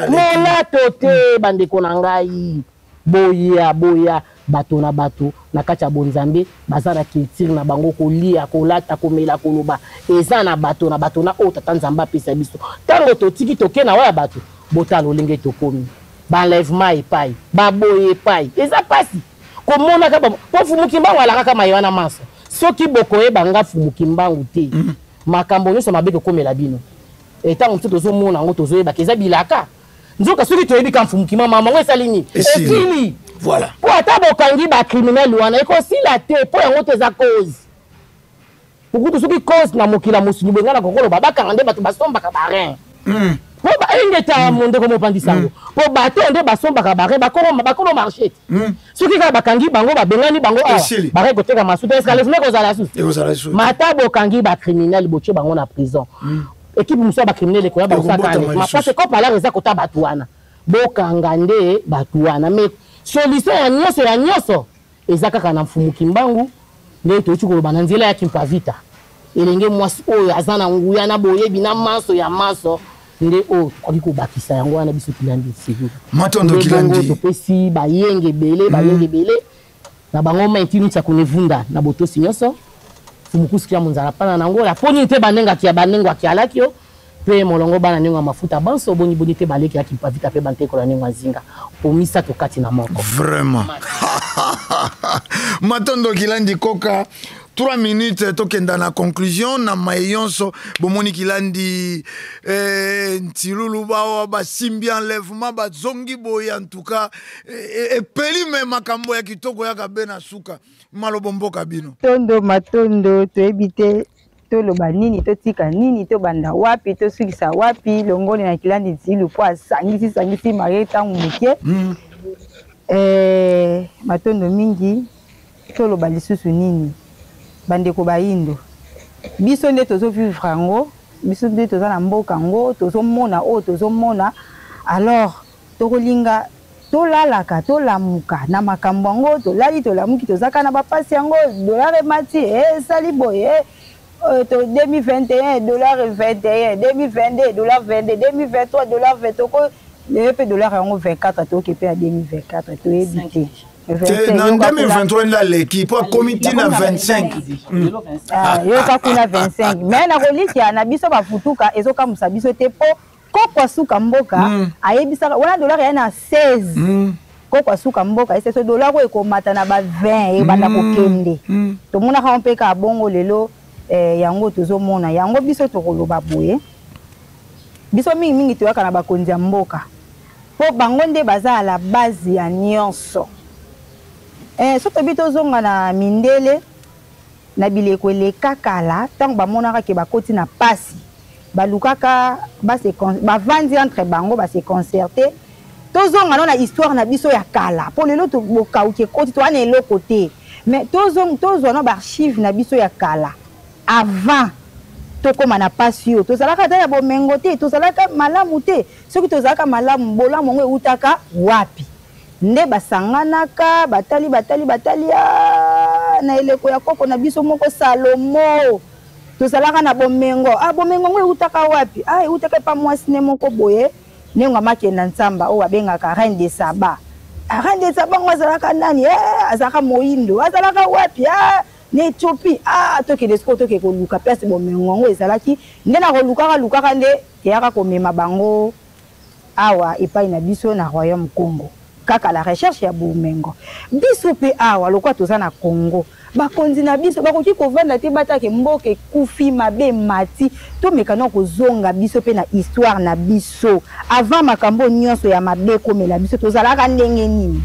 molato te bandeko na ngai boya bato na bato na kati ya bonzambe baza na culture na bango kolia kolata komela koloba eza na bato na oyo tata nzambe apesa biso ntango totiki toke na waya bato botala olenge tokomi banlèvement epai baboye epai eza pasi komonaka po fumuki mbangu alakaka maye wana manso soki bokoyeba nga fumuki mbangu te makambo nyonso mabe kokomela bino etango mosusu tozomona yango tozoyebaka eza bilaka nzoka soki toyebi ka mfumuki mama ngo esali nini esili voilà po ata bokangi bacriminel wana ekosila te po yango te eza cause pokutu soki cause na mokila mosuni boye nga na kokoloba bakanga nde bato basombaka barin po baengeta mondeko mopandisa yango po bato nde basombaka barin bakolo marché soki kaka bakangi bango babengani bango awa bare koteka masuta eske alefune kozala susu mata bokangi bacriminel botie bango na prison équipe muso bacriminel ekoya basaka mapase ko pala eza kota bato wana bokanga nde bato wana mais solution ya nyonso eza kaka na mfumuki mbangu nde tochi koloba na nzela ya kimpavita elenge mwasi oyo aza na nguya na boyebi na maso ya maso nde oyo tokoki kobakisa yango wana biso kilandi sivu matondo kilandi topesi bayenge ebele na bango maintinu tya konevunda na botosi nyonso fumukusuki ya munzala pana nango la poni te banenga kia alakio pe molongo bana ninga mafuta banso boni boni te baleki ya kimpavita pe bante ko la ninga zinga pour misa to kati na moko vraiment matondo kilandi koka 3 minutes tokenda na conclusion na mayonso bomoni kilandi ntilulu bawa basimbi enlèvement bazongi boye en tout cas epeli me makambo ya kitoko ya kabena suka malobomboka bino tondo matondo toebite toloba nini totika nini tobanda wapi tosukisa wapi longoni na kilandi ntilu po asangisi marie ntango moke matondo mingi toloba lisusu nini bandeko bayindo biso nde tozovivre yango biso nde toza na mboka yango tozomona oyo tozomona alors tokolinga tolalaka tolamuka na makambo yango tolali tolamuki tozaka na bapasi yango dollar emati esali boye 2021 dollar 21 2022 dollar 22 2023 dollar 20 lepe dollar yango 24 toke pe ya 2024 toyebi te dans 2023 là l'équipe a comité na 25 yoka kuna 25 mais na koliki na biso bafutuka ezoka musabiso te po kokwa suka mboka ayebisaka wana dollar ya na 16 kokwa suka mboka ese dollar ko ekomata na ba 20 ebanda kokende to mona ka mpeka bongo lelo yango tozomona yango biso tokoloba boye biso mingi toyaka na bakonzi ya mboka po bango nde baza à la base ya nyonso soto bito zonga na mindele na bileko eleka kala tango bamonaka ke bakoti na pasi balukaka bavandi entre bango base concerté tozonga no na histoire na biso ya kala po lelo tobokauki ekoti towana eloko te mais tozwa no baarchive na biso ya kala avant tokoma na pasi oyo tozalaka ta ya bomengo te tozalaka malamu te soki tozalaka malamu bolamu yango eutaka wapi nde basanganaka batali na eleko ya koko na biso moko Salomo tozalaka na bomengo bomengo ngo eutaka wapi eutaka pa mwasi ne moko boye nenga makenda ntsamba o babengaka reine de Saba reine de Saba ngo azalaka nani azalaka moyindo azalaka wapi ne Ethiopie toke desko toke koluka place bomengo ngo ezalaki nde na kolukaka nde yaka komema bango awa epai na biso na royaume Congo kaka la recherche ya bomengo biso pe awa lokwa toza na Congo bakonzi na biso bakoki kovanda te batake mboke kufi mabe mati to mekano kozonga biso pe na histoire na biso avant makambo nyonso ya mabe komela biso tozalaka ndenge nini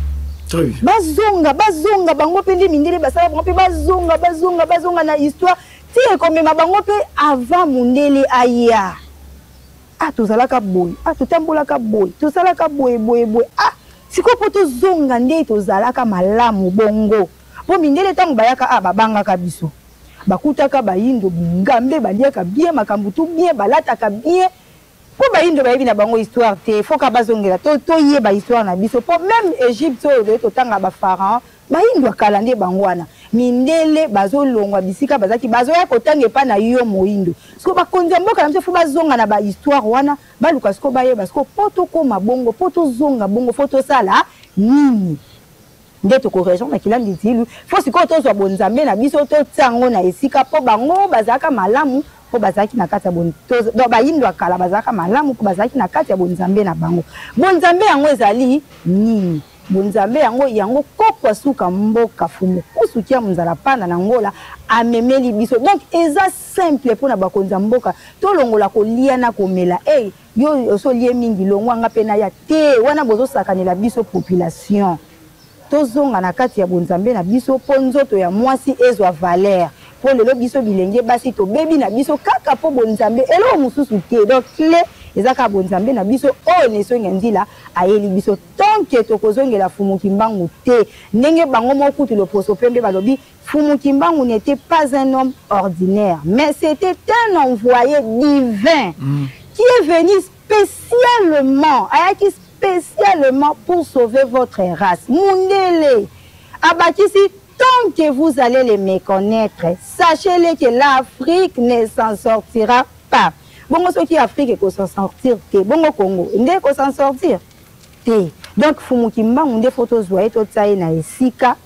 bazonga bango pe ndi mindele basala bango pe bazonga na histoire ti komema bango pe avant mundele aya tozalaka boy totambolaka boy tozalaka boy siko po tozonga nde tozalaka malamu bongo po mindele tango bayaka babangaka biso bakutaka bayindo bingambe baliaka bien makambo tu bien balataka bien po bayindo bayebi na bango histoire te foka bazongela toyeba histoire na biso po même Égypte oyo totanga bapharaon bayindo akala nde bango wana mindele bazolongwa bisika bazaki bazoya kotanga epa na yo moyindo siko bakonzi ya mboka na biso fo bazonga na bahistoire wana baluka siko bayeba siko po tokoma bongo po tozonga bongo fo tosala nini nde tokoregion na kilandi ntilu fo sikoyo tozwa bonzambe na biso totiango na esika po bango bazalaka malamu po bazalaki na kati ya bayindo akala bazalaka malamu po bazalaki na kati ya bonzambe na bango bonzambe yango ezali nini bonzambe yango kokwa suka mboka fumu kusukia munzala pana na ngola amemeli biso donc eza simple pona bakonza mboka tolongola kolia na komela yo osolie mingi longwanga pena ya te wana bozo sakanela biso population tozonga na kati ya bonzambe na biso po nzoto ya mwasi ezwa valeur po lelo biso bilenge basi to bebi na biso kaka po bonzambe elo mususu te donc clé ezaka bonzambe na biso oyo nesonga ndila ayeli biso tonke tokozongela fumuki mbangu te ndenge bango mokutu le poso pembe balobi fumuki mbangu n'était pas un homme ordinaire mais c'était un envoyé divin qui est venu spécialement pour sauver votre race mundele abakisi tant que vous allez les méconnaître sachez-le que l'Afrique ne s'en sortira pas. Bongo soki Afrique ko s'en sortir te bongo Congo nde ko s'en sortir te donc fumuki mbangu nde photo zwa eto tsaye na esika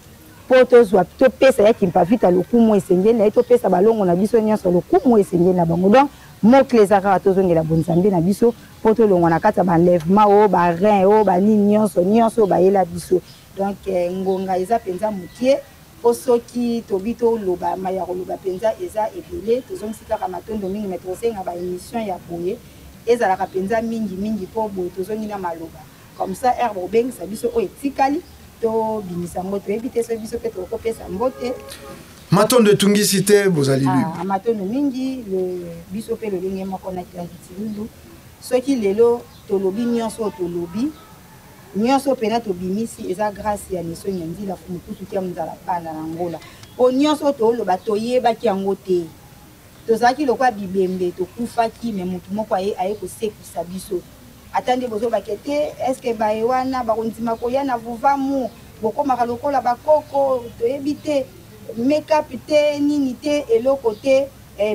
photo zwa to pesa ya kimpavita lokumu esenge na eto pesa balongo na biso nyonso lokumu esenge na bango donc mokle ezaka tozongela bonzambe na biso po tolongwa na kati ya banlèvement oyo barein oyo banini nyonso oyo bayela biso. Donc ngonga eza mpenza mokie po soki tobi toloba ya koloba mpenza eza ebele tozongisi kaka matondo mingi me tokosenga baémission ya boye ezalaka mpenza mingi po boye tozongi na maloba comme ça herbe obengisa biso oyo etikali tobimisa yango toyebi te so biso mpe tokopesa mbote matondo etungisi te bozali matondo mingi biso mpe lolenge moko na kilangiti soki lelo tolobi nyonso tolobi nyonso pena tobimisi eza grâce ya Nelson Nyanzila Fumukutu kia mzala bana na ngola po nyonso toloba toyebaki yango te tozalaki lokwa bibembe tokufaki me mutu moko aye kosekisa biso atande bozo bakete eske baye wana bakondima koya na vuvamu bokomaka lokola bakoko toyebi te make-up te nini te eloko te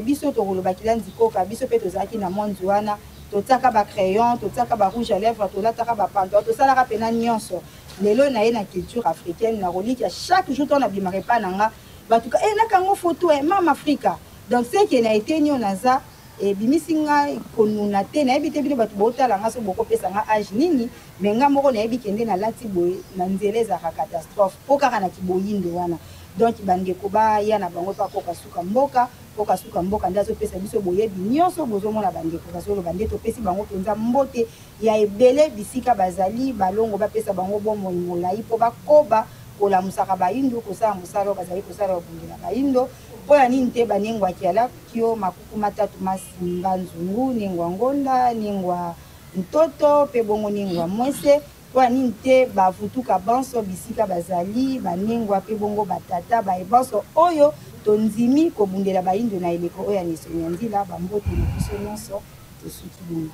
biso tokolobakila nzikoka biso mpe tozalaki na monzi wana totaka ba crayon totaka ba rouge à lèvres tolataka ba pantalon tosalaka pena nyonso lelo na ye na culture africaine na relique chaque jour on a bimare pa nanga batuka nakango photo mama Afrika donc ce qui a été nyo naza bimisinga konuna te na yebi te bino batu botala nga so boko pesa nga age nini me nga moko na yebi kende na lati boye na nzele za catastrophe po kaka na kiboyindo wana donc bandeko ba ya na bango pa koka suka mboka ndazo pesa biso boyebi nyonso bozomona bandeko kasolo bandeto pesi bango penza mbote ya ebele bisika bazali balongo ba pesa bango bomo molai po bakoba kola musaka bayindo kosala musalo bazali kosala obungela bayindo po ya nini te banengwa kiala kio makuku matatu masimba nzungu nengwa ngonda nengwa mtoto pe bongo nengwa mwese po ya nini te bafutuka banso bisika bazali banengwa pe bongo batata baebanso oyo tonzimi kobundela bayindo na eleko oyo ya Nelson Nyanzila bambote na biso nyonso tosuki bino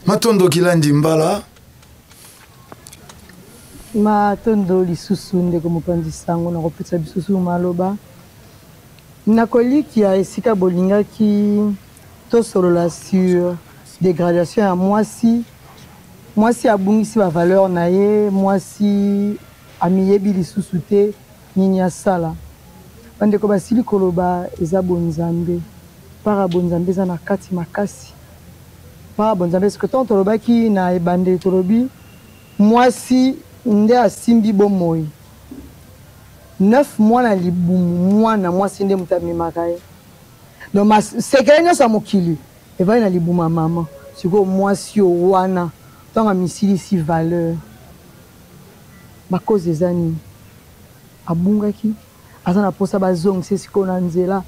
matondo kilandi mbala matondo lisusu ndeko mopanzi sango na kopesa bisusu maloba nakolikia esika bolingaki tosolola sur dégradation ya mwasi abungisi ba valeur na ye mwasi amiyebi lisusu te nini asala bandeko basili koloba eza bonzambe para bonzambe eza na kati makasi para bonzambe parce que tant tolobaki na ebande tolobi mwasi nde asimbi bomoi 9 mois na libumu mwana mwasi nde mutu amemaka ye donc sekele nyonso ya mokili evali na libumu ya mama sikoyo mwasi o wana ntango amisilisi valeur bakozi eza nini abungaki aza na posa bazongisa sikoyo na nzela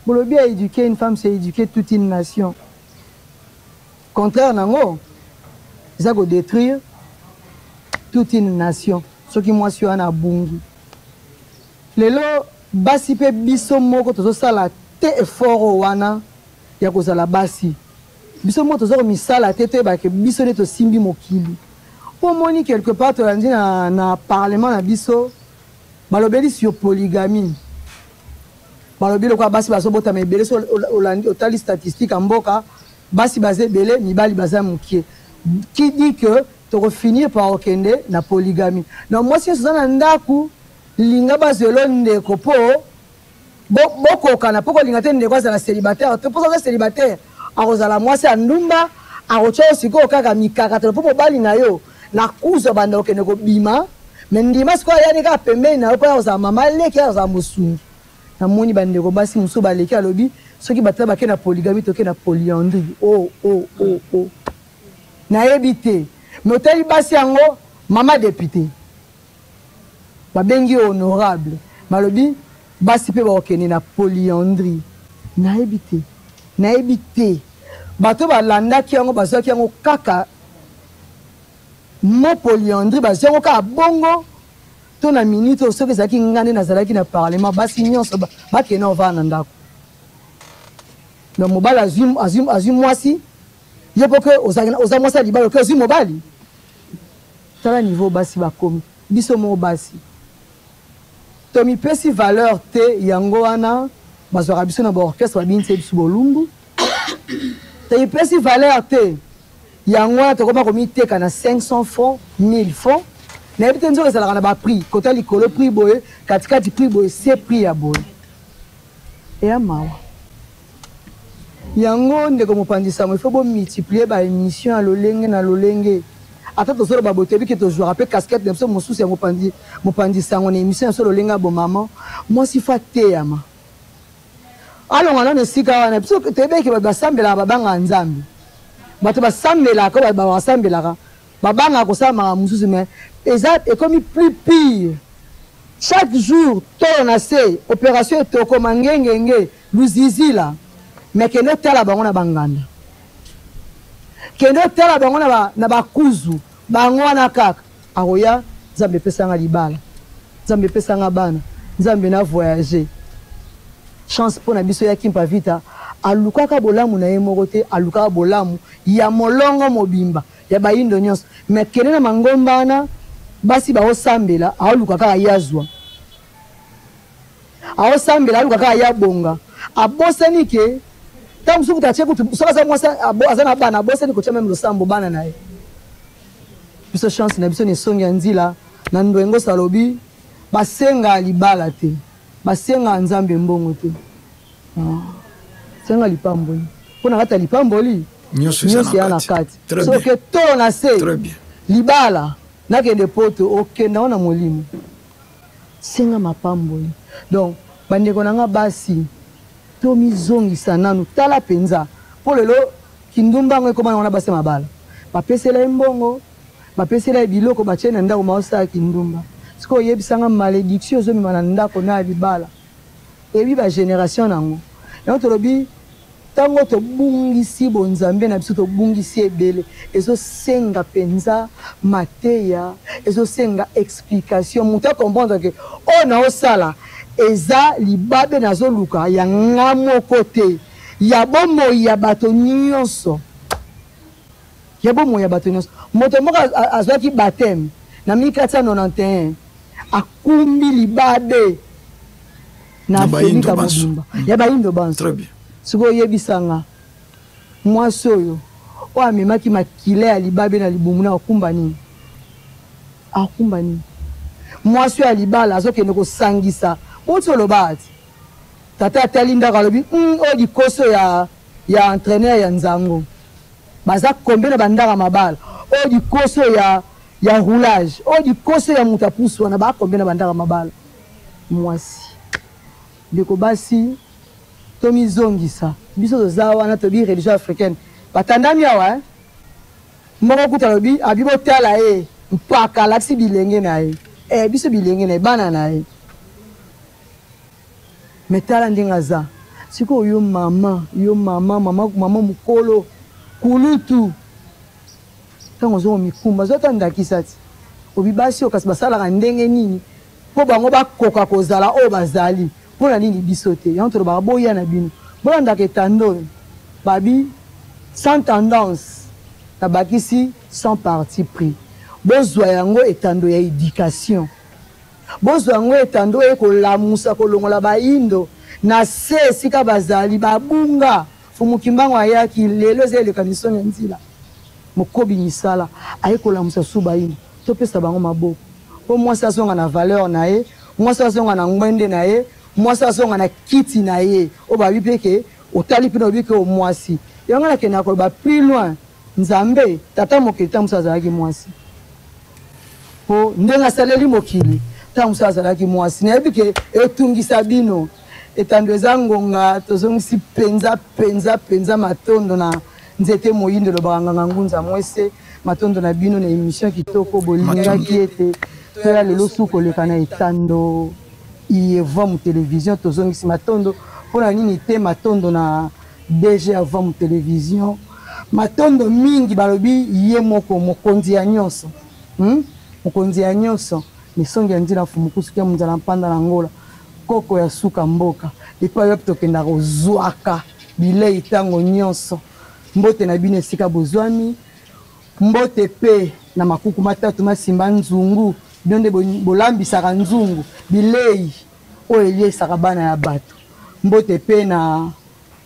bolobi aéduquer une femme c'est éduquer toute une nation contraire nango eza kodétruire toute une nation soki mwasi wana abungi lelo basi pe biso moko tozosala te effort wana ya kozala basi biso moko tozoko misala te toyebake biso nde tosimbi mokili po moni quelque part tolandi na parlement na biso balobeli sur polygamie balobi lokola basi bazobotama ebele so otali statistique ya mboka basi baza ebele mibali baza mokie qui dit que tokofinir par okende na polygamie donc mwasi nyonso oza na ndaku linga bazelo ndeko po bokokana po kolinga te ndeko azala célibataire te mposa aza célibataire akozala mwasi ya ndumba akotya sikoyo kaka mikakatelo po mobali na yo na kuza banda okende kobima me ndima sikoyo ayani kaka pembeni na yo mpo akozala mama leki akozala mosungi namoni bandeko basi mosusu baleki alobi soki batala bake na polygamie toke na polyandrie nayebi te me otali basi yango mama député babengi honorable balobi basi mpe bakokende na polyandrie nayebi te bato balandaki yango bazwaki yango kaka mo polyandrie bazwi yango kaka bongo to na minute oyo soki ezalaki nga nde nazalaki na parlement basi nyonso bakende ovaa na ndako donc mobali azwi mwasi ye mpo ke oza mwasi ya libala oke ozwi mobali tala niveau basi bakomi biso moko basi tomipesi valeur te yango wana bazwaka biso na baorchestre babinisi biso bolumbu tomipesi valeur te yango wana tokoma komiteka na 500 francs 1000 francs nayebi te nzoka ezalaka na baprix kota likolo prix boye katikati prix boye se prix ya boye eya mawa yango ndeko mopandisa il faut multiplier ba émission à lolenge na lolenge ata tozolo ba botebi ke to jouer après casquette de so mosusu ya mopandisa ngone émission so lolenga bo maman moi si fa teyama alors on a sika wana biso tebe ke ba sambela babanga nzambe bato ba sambela ko ba sambela babanga ko sama mosusu mais exact et comme plus pire chaque jour to na se opération to ko mangengenge luzizi là mais que notre tala bango na banganda que notre tala bango na bakuzu bango na kaka aroya nzambe pesanga libala nzambe pesanga bana nzambe na voyager chance pour na biso ya kimpa vita alukaka bolamu na ye moko te alukaka bolamu ya molongo mobimba ya bayindo nyonso mais kene na mangombana basi baosambela aolukaka yazwa aosambela alukaka ya bonga abosani ke tant que tu as checké ça ça moi ça azana bana bosani ko même le sambo bana nae biso chance na biso ni songa nzila na ndwengo salobi basenga libala te basenga nzambe mbongo te senga lipamboli pona kata lipamboli nyoso ya na kati so que to na se très bien libala na ke de poto okenda ona molimo senga mapamboli donc bandeko nanga basi tomi zongisa nanu tala penza po lelo kindumba ngo ekoma na basi mabala bapesela mbongo bapesela biloko bachena ndako maosa kindumba siko yebisanga malédiction zo mimana ndako na libala ebi ba génération nango yango tolobi tango to bungisi bonzambe na biso to bungisi ebele ezo senga penza mateya ezo senga explication muta comprendre que on a osala eza libabe nazo luka ya ngamo kote ya bomo ya bato nyonso ya bomo ya bato nyonso moto moko azwaki baptême na 1491 akumbi libabe na Afrika mobimba ya bayindo banso très bien siko yebisanga mwasi oyo o amemaki makile ya libabe na libumu na akumba nini mwasi ya libala azokende kosangisa Oto lobati tata atalinda kalobi o dikoso ya entraîneur ya nzango baza kombe na bandaka mabala o dikoso ya roulage o dikoso ya mutapusu na ba kombe na bandaka mabala mwasi ndeko basi tomi zongisa biso tozawa na tobi religion africaine batandami awa moko kuta lobi abibo tala mpaka laksi bilenge na biso bilenge na bana na metala ndingaza siko yo mama mukolo kulutu tango zo mikumba zota ndakisati obibasi okasi basala ndenge nini po bango bakoka kozala o bazali pona nini bisote yanto ba boya na bino bona ndake tando babi sans tendance tabakisi sans parti pris bozwa yango etando ya éducation bozo yango etando ekolamusa kolongola baindo na se sika bazali babunga fumukimbango ayaki lelo zele kanisoni nzila mokobi misala ayekolamusa su baindo topesa bango maboko po mwasi azonga na valeur na ye mwasi azonga na ngwende na ye mwasi azonga na kiti na ye o babi peke otali pina obi ke o mwasi yango na kena koloba plus loin nzambe tata mokita musa azalaki mwasi po ndenga saleli mokili tamusa azalaki mwasi nayebi ke etungisa bino etando eza ngonga tozongisi penza matondo na nzete moyindo lobaka nganga ngunza mwese matondo na bino na émission kitoko bolingaki ete toya lelo sukoleka na etando ieva mu télévision tozongisi matondo mpona nini te matondo na DG ava mu télévision matondo mingi balobi ye moko mokonzi ya nyonso mokonzi ya nyonso misongi ya nzila fumukusuki ya munzala mpanda na ngola koko ya suka mboka epa yopi tokenda kozwaka bilei tango nyonso mbote na bino esika bozwami mbote pe na makuku matatu masimba nzungu bino nde bolambisaka nzungu bilei oyo eliesaka bana ya bato mbote pe na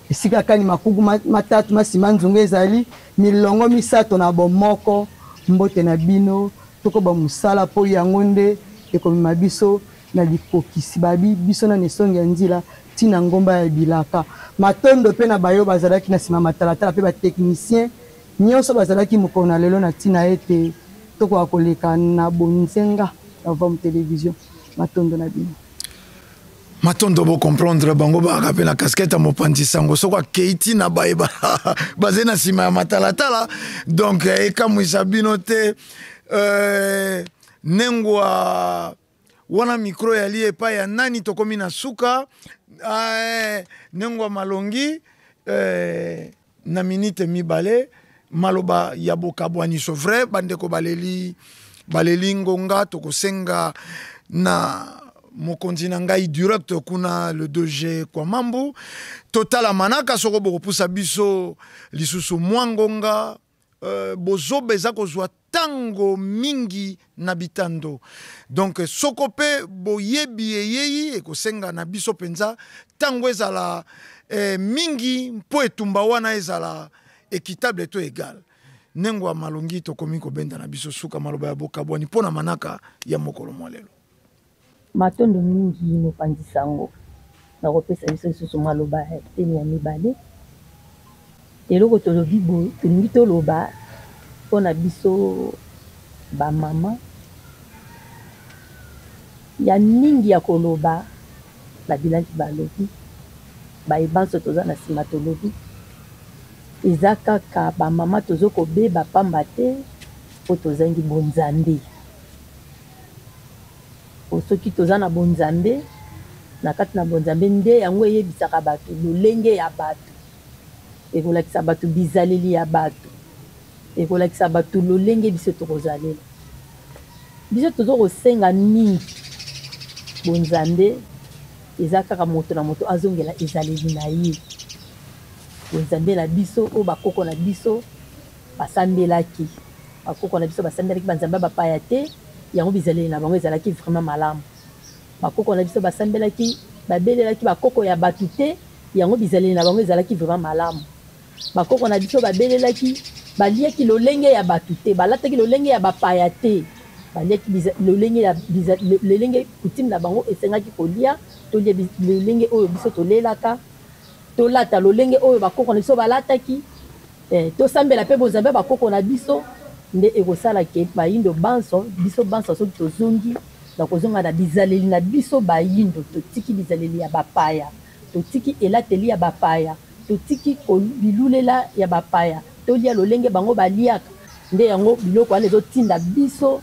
esika kani makuku matatu masimba nzungu ezali milongo misato na bomoko mbote na bino toko ba musala po yango nde ekomema biso na likokisi babi biso na nesongi ya nzila tina ngomba ya bilaka matondo pe na bayo bazalaki na sima matalatala pe ba technicien nyonso bazalaki mokona lelo na tina ete tokoka koleka na bonzenga na vam télévision matondo na bino matondo bo comprendre bango ba rappel la casquette mopanzi sango soko keiti na baeba basé na sima ya matalatala donc ekamwisa bino te nengwa wana micro ya lie pa ya nani tokomi na suka nengwa malongi na minute mibale maloba ya bokabwani so vrai bandeko baleli ngonga tokosenga na mokonzi na ngai direct kuna le 2G kwa mambo totala manaka soko bokopusa biso lisusu mwangonga bozobe za kozwa tango mingi na bitando donc soko pe boyebi yeyi ekosenga na biso penza tango ezala mingi mpo etumba wana ezala équitable to égal nengwa malongi tokomi kobenda na biso suka maloba ya bokabwani mpona manaka ya mokolo mwalelo matondo mingi mopanzi sango nakopesa biso lisusu maloba ya teni ya mibale eloko tolobi boye tolingi toloba mpona biso bamama ya mingi ya koloba babilangi balobi bayebanso toza na nsima tolobi eza kaka bamama tozokobeba pamba te mpo tozangi bonzambe soki toza na bonzambe na kati na bonzambe nde yango eyebisaka bato lolenge ya bato ekolakisa bato bizaleli ya bato ekolakisa bato lolenge biso tokozalela biso tozokosenga mingi bonzambe eza kaka moto na moto azongela ezaleli na ye bonzambe na biso oyo bakoko na biso basambelaki bakoko na biso basambelaki banzambe bapaya te yango bizaleli na bango ezalaki vraiment malamu bakoko na biso basambelaki babelelaki bakoko ya bato te yango bizaleli na bango ezalaki vraiment malamu bakoko na biso babelelaki baliaki lolenge ya bato te balataki lolenge ya bapaya te baliaki lolenge kutime na bango esengaki kolia tolia lolenge oyo biso tolelaka tolata lolenge oyo bakoko na biso balataki tosambela mpe bozambe bakoko na biso nde ekosala ke bayindo banso biso banso soki tozongi na kozonga na bizaleli na biso bayindo totiki bizaleli ya bapaya totiki elateli ya bapaya totiki bilulela ya bapaya tolia lolenge bango baliaka nde yango biloko wana ezotinda biso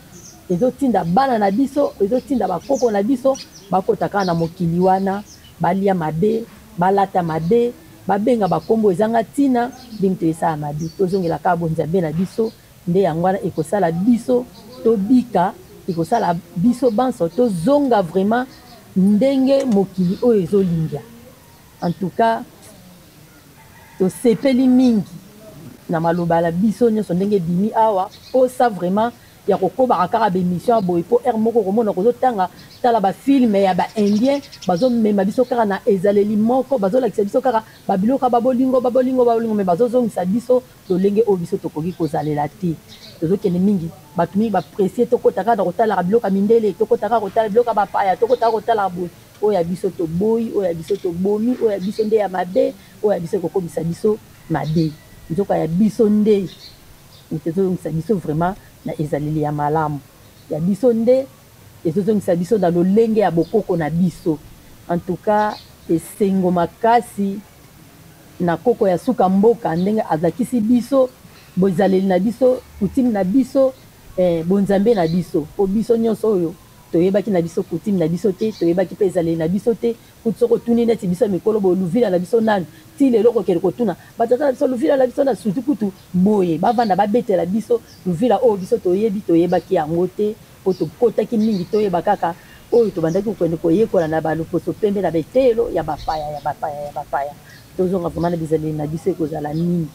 ezotinda bana na biso ezotinda bakoko na biso bakotaka na mokili wana balia mabe balata mabe babenga bakombo ezanga tina ndenge toyesala mabe tozongelaka bonzambe na biso nde yango wana ekosala biso tobika ekosala biso banso tozonga vraiment ndenge mokili oyo ezolinga en tout cas tosepeli mingi na maloba la biso nyonso ndenge bimi awa posa vraiment ya kokobaka kaka bémission ya boye mpo ere moko komona kozotanga tala bafilme ya baindien bazomema biso kaka na ezaleli moko bazolakisa biso kaka babiloka babolingo me bazozongisa biso lolenge oyo biso tokoki kozalela te tozokende mingi bato mingi bapresie tokotaka na kotalaka biloka mindele tokotaka kotala biloka bapaya tokotaka kotalaka boye oyo ya biso toboyi oyo ya biso tobomi oyo ya biso nde ya mabe oyo ya biso ekokomisa biso mabe nzoka ya biso nde tozongisa biso vraiment na ezaleli ya malamu ya biso nde ezozongisa biso na lolenge ya bokoko na biso en tout cas esengo makasi na koko ya suka mboka ndenge azakisi biso bozaleli na biso kutime na biso bonzambe na biso po biso nyonso oyo toyebaki na biso kutime na biso te toyebaki mpe ezaleli na biso te kutu soko tuni neti biso ya mikolo boye luvila na biso nani ti lelo kokende kotuna batata na biso luvila na biso na sutu kutu boye bavanda babetela biso luvila oyo biso toyebaki yango te po tokotaki mingi toyeba kaka oyo tobandaki kokende koyekola na baloposo pembe na betelo ya bapaya tozonga vraiment na bizaleli na biso ekozala mingi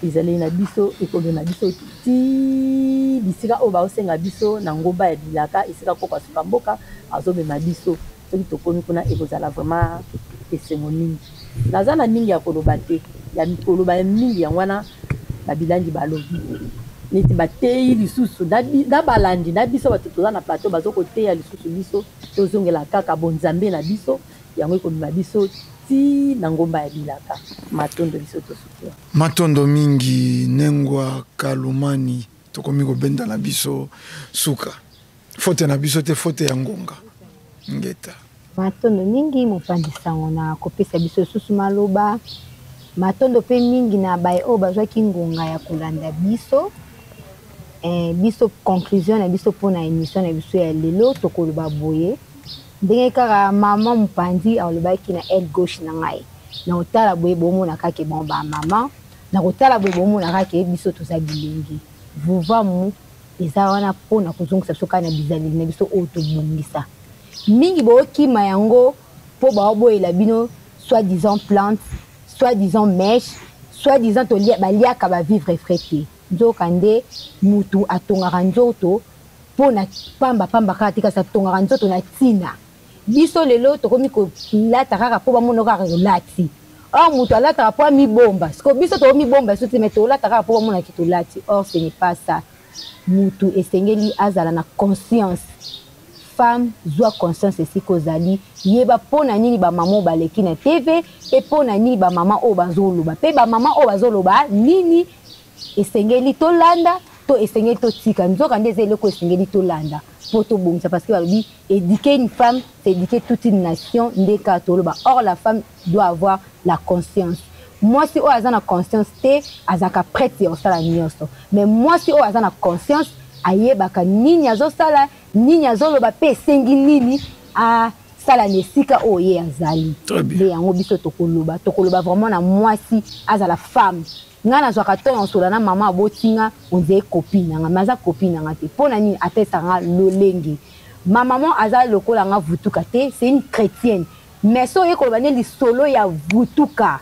bizaleli na biso ekolo na biso ti bisika oyo baosenga biso na ngomba ya bilaka esika koko asuka mboka azomema biso soki tokomi kuna ekozala vraiment esengo mingi naza na mingi ya koloba te ya koloba ya mingi yango wana babilangi balobi neti bateyi lisusu na balandi na biso bato toza na plateau bazokoteya lisusu biso tozongela kaka bonzambe na biso yango ekomema biso ti na ngomba ya bilaka matondo biso tosukia matondo mingi nengwa kalumani tokomi kobenda na biso suka fote na biso te fote ya ngonga ngeta matondo mingi mopanzi sango na kopesa biso susu maloba matondo pe mingi na baye oyo bazwaki ngonga ya kolanda biso biso conclusion na biso mpona émission na biso ya lelo tokoloba boye ndenge kaka mama mopanzi alobaki na aile gauche na ngai na kotala boye bomona kaka bon bamama na kotala boye bomona kaka biso toza bilengi vuvamu eza wana mpona kozongisa biso kaka na bizaleli na biso oyo tobongisa mingi bookima yango mpo baoboyela bino soi-disant plante soi-disant mèche soi-disant baliaka bavivre frais te nzoka nde mutu atongaka nzoto mpona pamba kaka te kasi atongaka nzoto na ntina biso lelo tokomi kolata kaka mpo bamona kaka kolati or mutu alataka mpo amibomba siko biso tokomibomba biso te me tolata kaka mpo bamonaki tolati or ce n'est pas ça mutu esengeli azala na conscience femme zwa conscience esika ozali yeba mpona nini bamama oyo baleki na tv mpe mpona nini bamama oyo bazoloba mpe bamama oyo bazoloba nini esengeli tolanda to esengeli totika nzoka nde eza eloko esengeli tolanda mpo tobongisa parce que balobi éduquer une femme c'est éduquer toute une nation nde kaka toloba or la femme doit avoir la conscience mwasi oyo aza na conscience te azalaka prête ya kosala nyonso mais mwasi oyo aza na conscience ayebaka nini azosala nini azoloba mpe esengi nini asala na esika oyo ye azali nde yango biso tokoloba vraiment na mwasi azala femme nga nazwaka to nyonsola na mama abotinga onzeye copine nanga me aza copine nanga te mpo na nini apesanga lolenge mamama aza lokola nga vutuka te c'est une chrétienne mais so oye koloba nde lisolo ya vutuka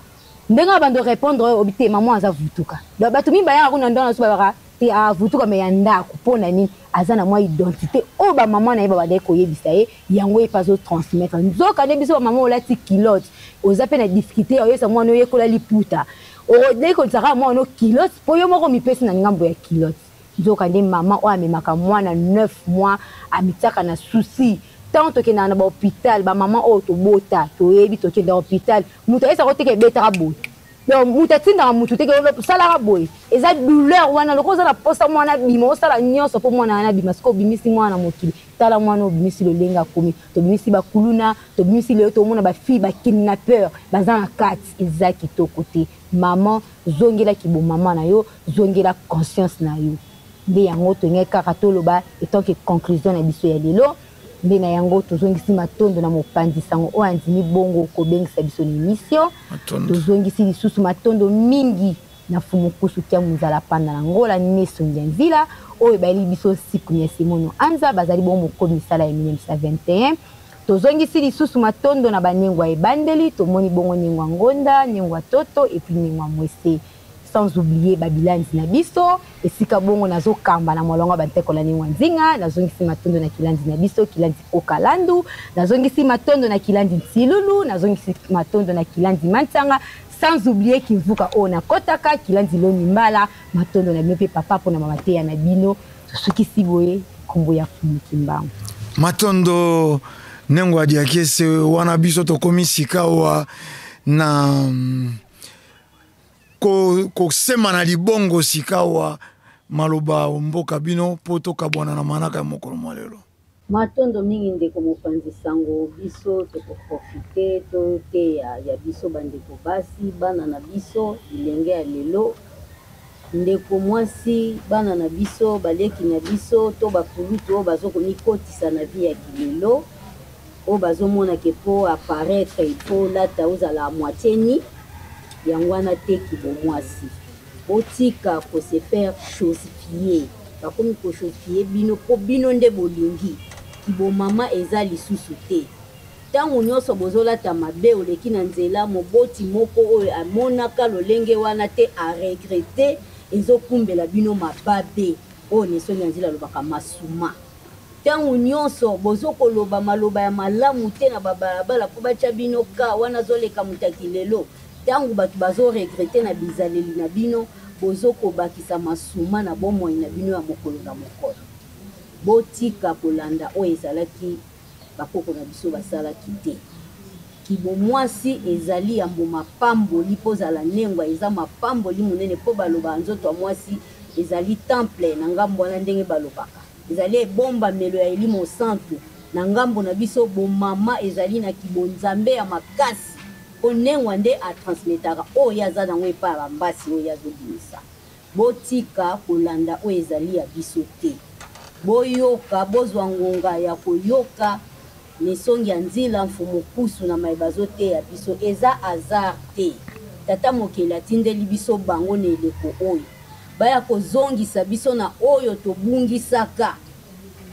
ndenge bando répondre obi te mama aza vutuka bato mibayaka kuna ndona so babaka te avutuka me ya ndako mpona nini aza na mwa identité oyo bamama na ye babandaki koyebisa ye yango ye mpe azotransmettre nzoka nde biso bamama olati kilote oza mpe na difficulté oyesa mwana oyekola liputa odei kotisaka mwana o kilote mpo yo moko mipesi na ngambo ya kilote nzoka nde mama oyo amemaka mwana 9 mois amitiaka na susi ntango tokendaka na bahôpital bamama oyo tobota toyebi tokenda hôpital moto ayesaka oteka ebetaka boye donc mutu atindaka mutu teke osalaka boye eza douleur wana loko oza na posa mwana bima osala nyonso mpo mwana wana bima siko obimisi mwana mokili tala mwana obimisi lolenge akomi tobimisi bakuluna tobimisi lelo tomona bafille bakidnappeur baza na kati eza kitoko te mama zongelaki bomama na yo zongela conscience na yo nde yango tongai kaka toloba etanke conclusion na biso ya lelo nde na yango tozongisi matondo na mopanzi sango oyo andimi bongo kobengisa biso na émission tozongisi lisusu matondo mingi na fumukusu tia muzala panda na ngola neso ndia nzila oyo bayeli biso siku ya Simono Anza bazali bongo mokomi misala ya 1921 tozongisi lisusu matondo na banengwa ebandeli tomoni bongo nengwa ngonda nengwa toto et puis nengwa mwese sans oublier babilandi na biso esika bongo nazokamba na molongo bantekola nengwa nzinga nazongisi matondo na kilandi na biso kilandi okalandu nazongisi matondo na kilandi ntilulu nazongisi matondo na kilandi mantanga sans oublier kivuka o na kotaka kilandi loni mbala matondo na bino pe papa pona mama te ya na bino tosukisi boye kombo ya Kimbangu matondo nengwa diakese wana biso tokomi sikawa na kosema na libongo sikawa maloba mboka bino po tokabwana na manaka ya mokolo mwa lelo matondo mingi ndeko mopanzi sango biso tokoprofite to te ya biso bandeko basi bana na biso bilenge ya lelo ndeko mwasi bana na biso baleki na biso to bakulutu oyo bazokomikotisa na vi ya kilelo oyo bazomona ke po apparaître po lata ozala moitié ni yango wana te kibomwasi otika kose faire chosifier bakomi kochosifier bino po bino nde bolingi kibomama eza lisusu te ntango nyonso bozolata mabe oleki na nzela moboti moko oyo amonaka lolenge wana te aregrete ezokumbela bino mababe oyo nesoni ya nzela alobaka masuma ntango nyonso bozokoloba maloba ya malamu te na babalabala po batya bino ka wana azoleka mutaki lelo ntango bato bazoregrete na bizaleli na bino bozokobakisa masuma na bomoi na bino ya mokolo na mokolo botika kolanda oyo ezalaki bakoko na biso basalaki te kibo mwasi ezali ya mapamboli po zala nengwa eza mapamboli munene po baloba nzoto mwasi ezali temple na ngambo wana ndenge balobaka ezali ebomba melo ya elimo santu na ngambo na biso bomama ezali na kibonzambe ya makasi po nengwa nde atransmetaka oyo aza nango epai ya bambasi oyo azobimisa botika kolanda oyo ezali ya biso te boyoka bozwa ngonga ya koyoka nesongi ya nzila mfumu pusu na mayeba te ya biso eza hasard te tata mokeli atindeli biso bango na eleko oyo baya kozongisa biso na oyo tobungisaka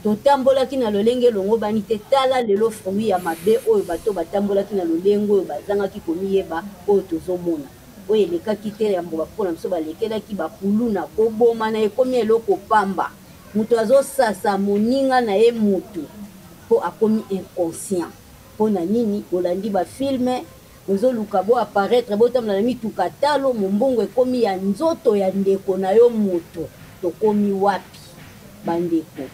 totambolaki na lolenge longo bani te tala lelo fruit ya mabe oyo bato batambolaki na lolenge oyo bazangaki komiyeba oyo tozomona oyo elekaki te ya mboka mpona biso balekelaki bakuluna koboma na ekomi eloko pamba moto azosasa moninga na ye mutu po akomi inconscient po na nini olandi bafilme ozoluka bo apparaître botambola na mituka talo mombongo ekomi ya nzoto ya ndeko na yo moto tokomi wapi bandeko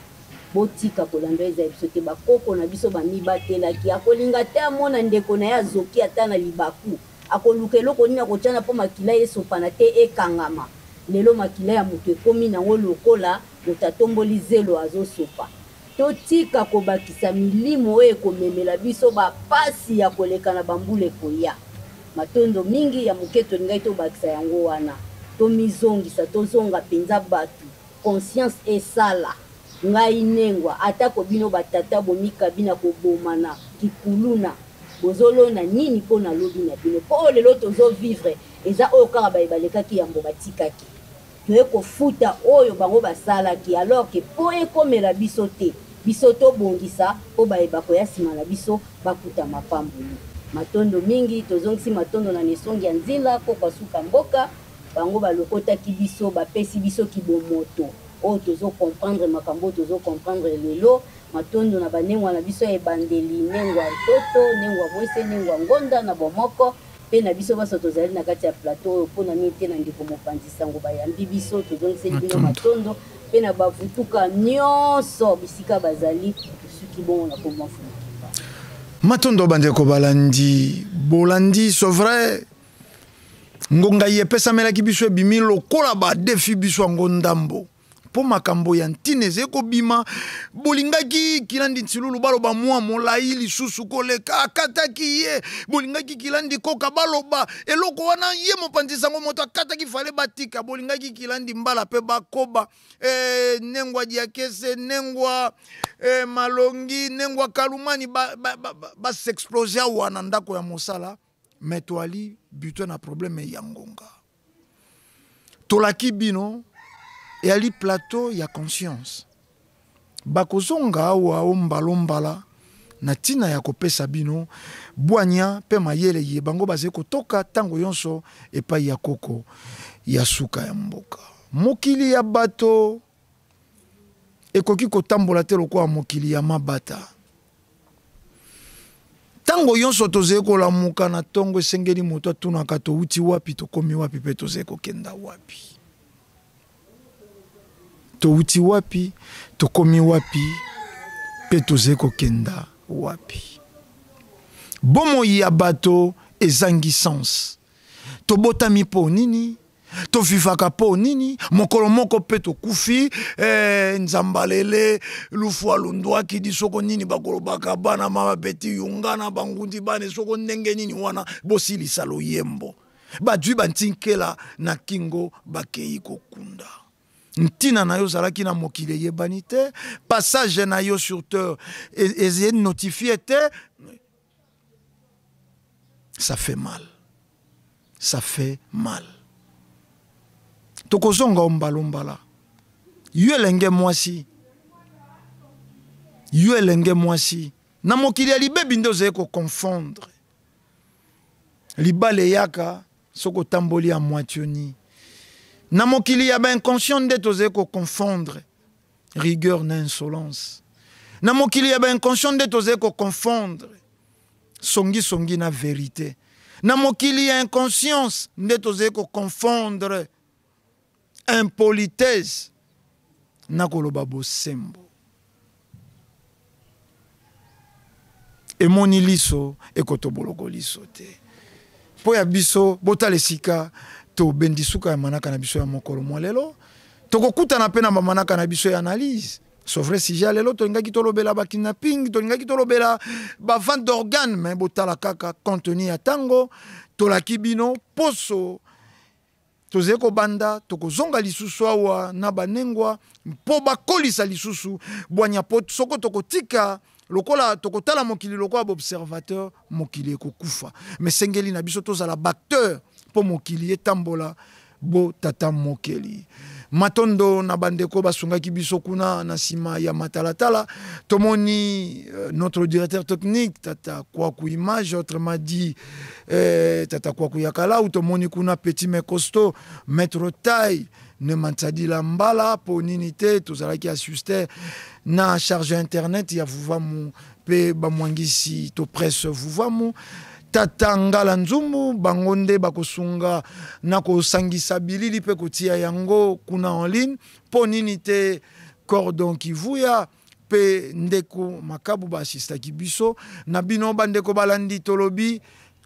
botika kolanda eza biso te bakoko na biso bamibatelaki akolinga te amona ndeko na ye azoki ata na libaku akoluka eloko nini akotiana mpo makila esopana te ekangama lelo makila ya moto ekomi nango lokola moto atomboli zelo azosopa totika kobakisa milimo oyo ekomemela biso bapasi ya koleka na bambula ekoya matondo mingi ya moke tolingai tobakisa yango wana tomizongisa tozonga mpenza bato conscience esala ngai nengwa atako bino batata bomikabi na kobomana kikuluna bozolona nini mpo na lobi na bino mpo lelo tozovivre eza oyo kaka balekaki yango batikaki toye kofuta oyo bango basalaki alors ke mpo ekomela biso te biso tobongisa po bayeba koya nsima na biso bakuta mapamboli matondo mingi tozongisi matondo na nesongi ya nzila po kwasuka mboka bango balokotaki biso bapesi biso kibomoto oyo tozokomprendre makambo tozokomprendre lelo matondo na banengwa na biso ebandeli nengwa ntoto nengwa mwese nengwa ngonda na bomoko mpe na biso baso tozali na kati ya plateau oyo mpona nini te na ndeko mopanzi sango bayambi biso tozongiseli bino matondo mpe na bavutuka nyonso bisika bazali tosuki bongo na komwa fulukipa matondo bandeko balandi bolandi c'est vrai ngonga yepesamelaki biso ebimi lokola badefi biso yango ndambo po makambo ya ntine zeko bima bolingaki kilandi ntilulu baloba mwa molai lisusu koleka akataki ye bolingaki kilandi koka baloba eloko wana ye mopanzi sango moto akataki fale batika bolingaki kilandi mbala pe bakoba nengwa diakese nengwa malongi nengwa kalumani ba s'exploser wana ndako ya mosala mais toali buto na problème ya ngonga tolaki bino et ali plateau ya conscience bakozonga awa ombalombala na tina ya kopesa bino bwanya pe mayele ye bango baze kotoka tango yonso epai ya koko ya suka ya mboka mokili ya bato ekoki kotambola te lokola mokili ya mabata tango yonso toze kolamuka na tongo esengeli moto atunaka touti wapi tokomi wapi pe toze kokenda wapi touti wapi tokomi wapi pe toze kokenda wapi bomoi ya bato ezangi sens tobotami po nini tofifaka po nini mokolo moko pe tokufi nzambalele lufu alundwaki di soko nini bakolobaka bana mama beti yungana bangundi bane soko ndenge nini wana bosilisa loyembo badwi bantinkela na kingo bakei kokunda ntina na yo zalaki na mokili yebani te passage na yo sur terre et notifié te ça fait mal tokozonga ombalombala yo elenge mwasi na mokili ya libebi nde ozali koconfondre libala eyaka soko otamboli ya mwationi na mokili ya bainconscient nde tozali koconfondre rigueur na insolence na mokili ya bainconscient nde tozali koconfondre songi na vérité na mokili ya inconscience nde tozali koconfondre impolitesse na koloba bosembo emoni liso ekotoboloko liso te po ya biso botala esika to bendisuka ya manaka na biso ya mokolo mwa lelo tokokutana pe na bamanaka na biso ya analyse sauf si ja lelo tolingaki tolobela bakidnapping tolingaki tolobela bavente d'organes mais botala kaka contenu ya tango tolaki bino poso tozali kobanda tokozonga lisusu awa na banengwa mpo bakolisa lisusu bwanya po soko tokotika lokola tokotala mokili lokola observateur mokili ekokufa mais sengeli na biso tozala bacteur po mokili etambola bo tata mokeli matondo na bandeko basungaki biso kuna na sima ya matalatala tomoni notre directeur technique tata Kwaku Image autrement dit tata Kwaku Yakala ou tomoni kuna petit mais costaud maître taille ne mantadi la mbala po ninité tozalaki assister na charge internet ya vuvamu pe bamwangisi to presse vuvamu tata Ngala Nzumbu bangonde bakosunga na kosangisa bilili pe kotia yango kuna en ligne po ninité cordon kivuya pe ndeko makabu ba assistaki biso na bino bandeko balandi tolobi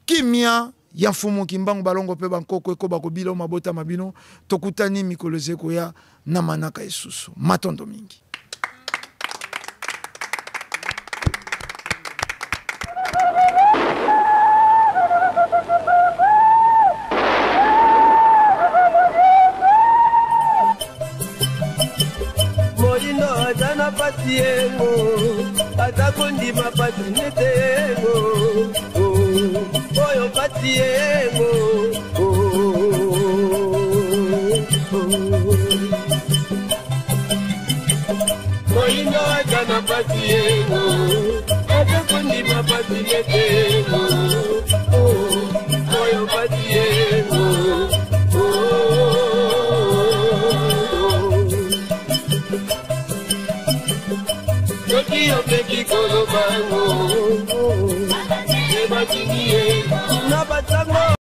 kimia ya fumu kimbangu balongo pe bankoko ko bakobilo mabota mabino tokutani mikolo zeko ya na manaka esusu matondo mingi. Jana patiengo atakondima patinetengo oyo patiengo moindo jana patiengo atakondima patinetengo oyo patiengo Yo peki kolo bango, eba kingie, na batango.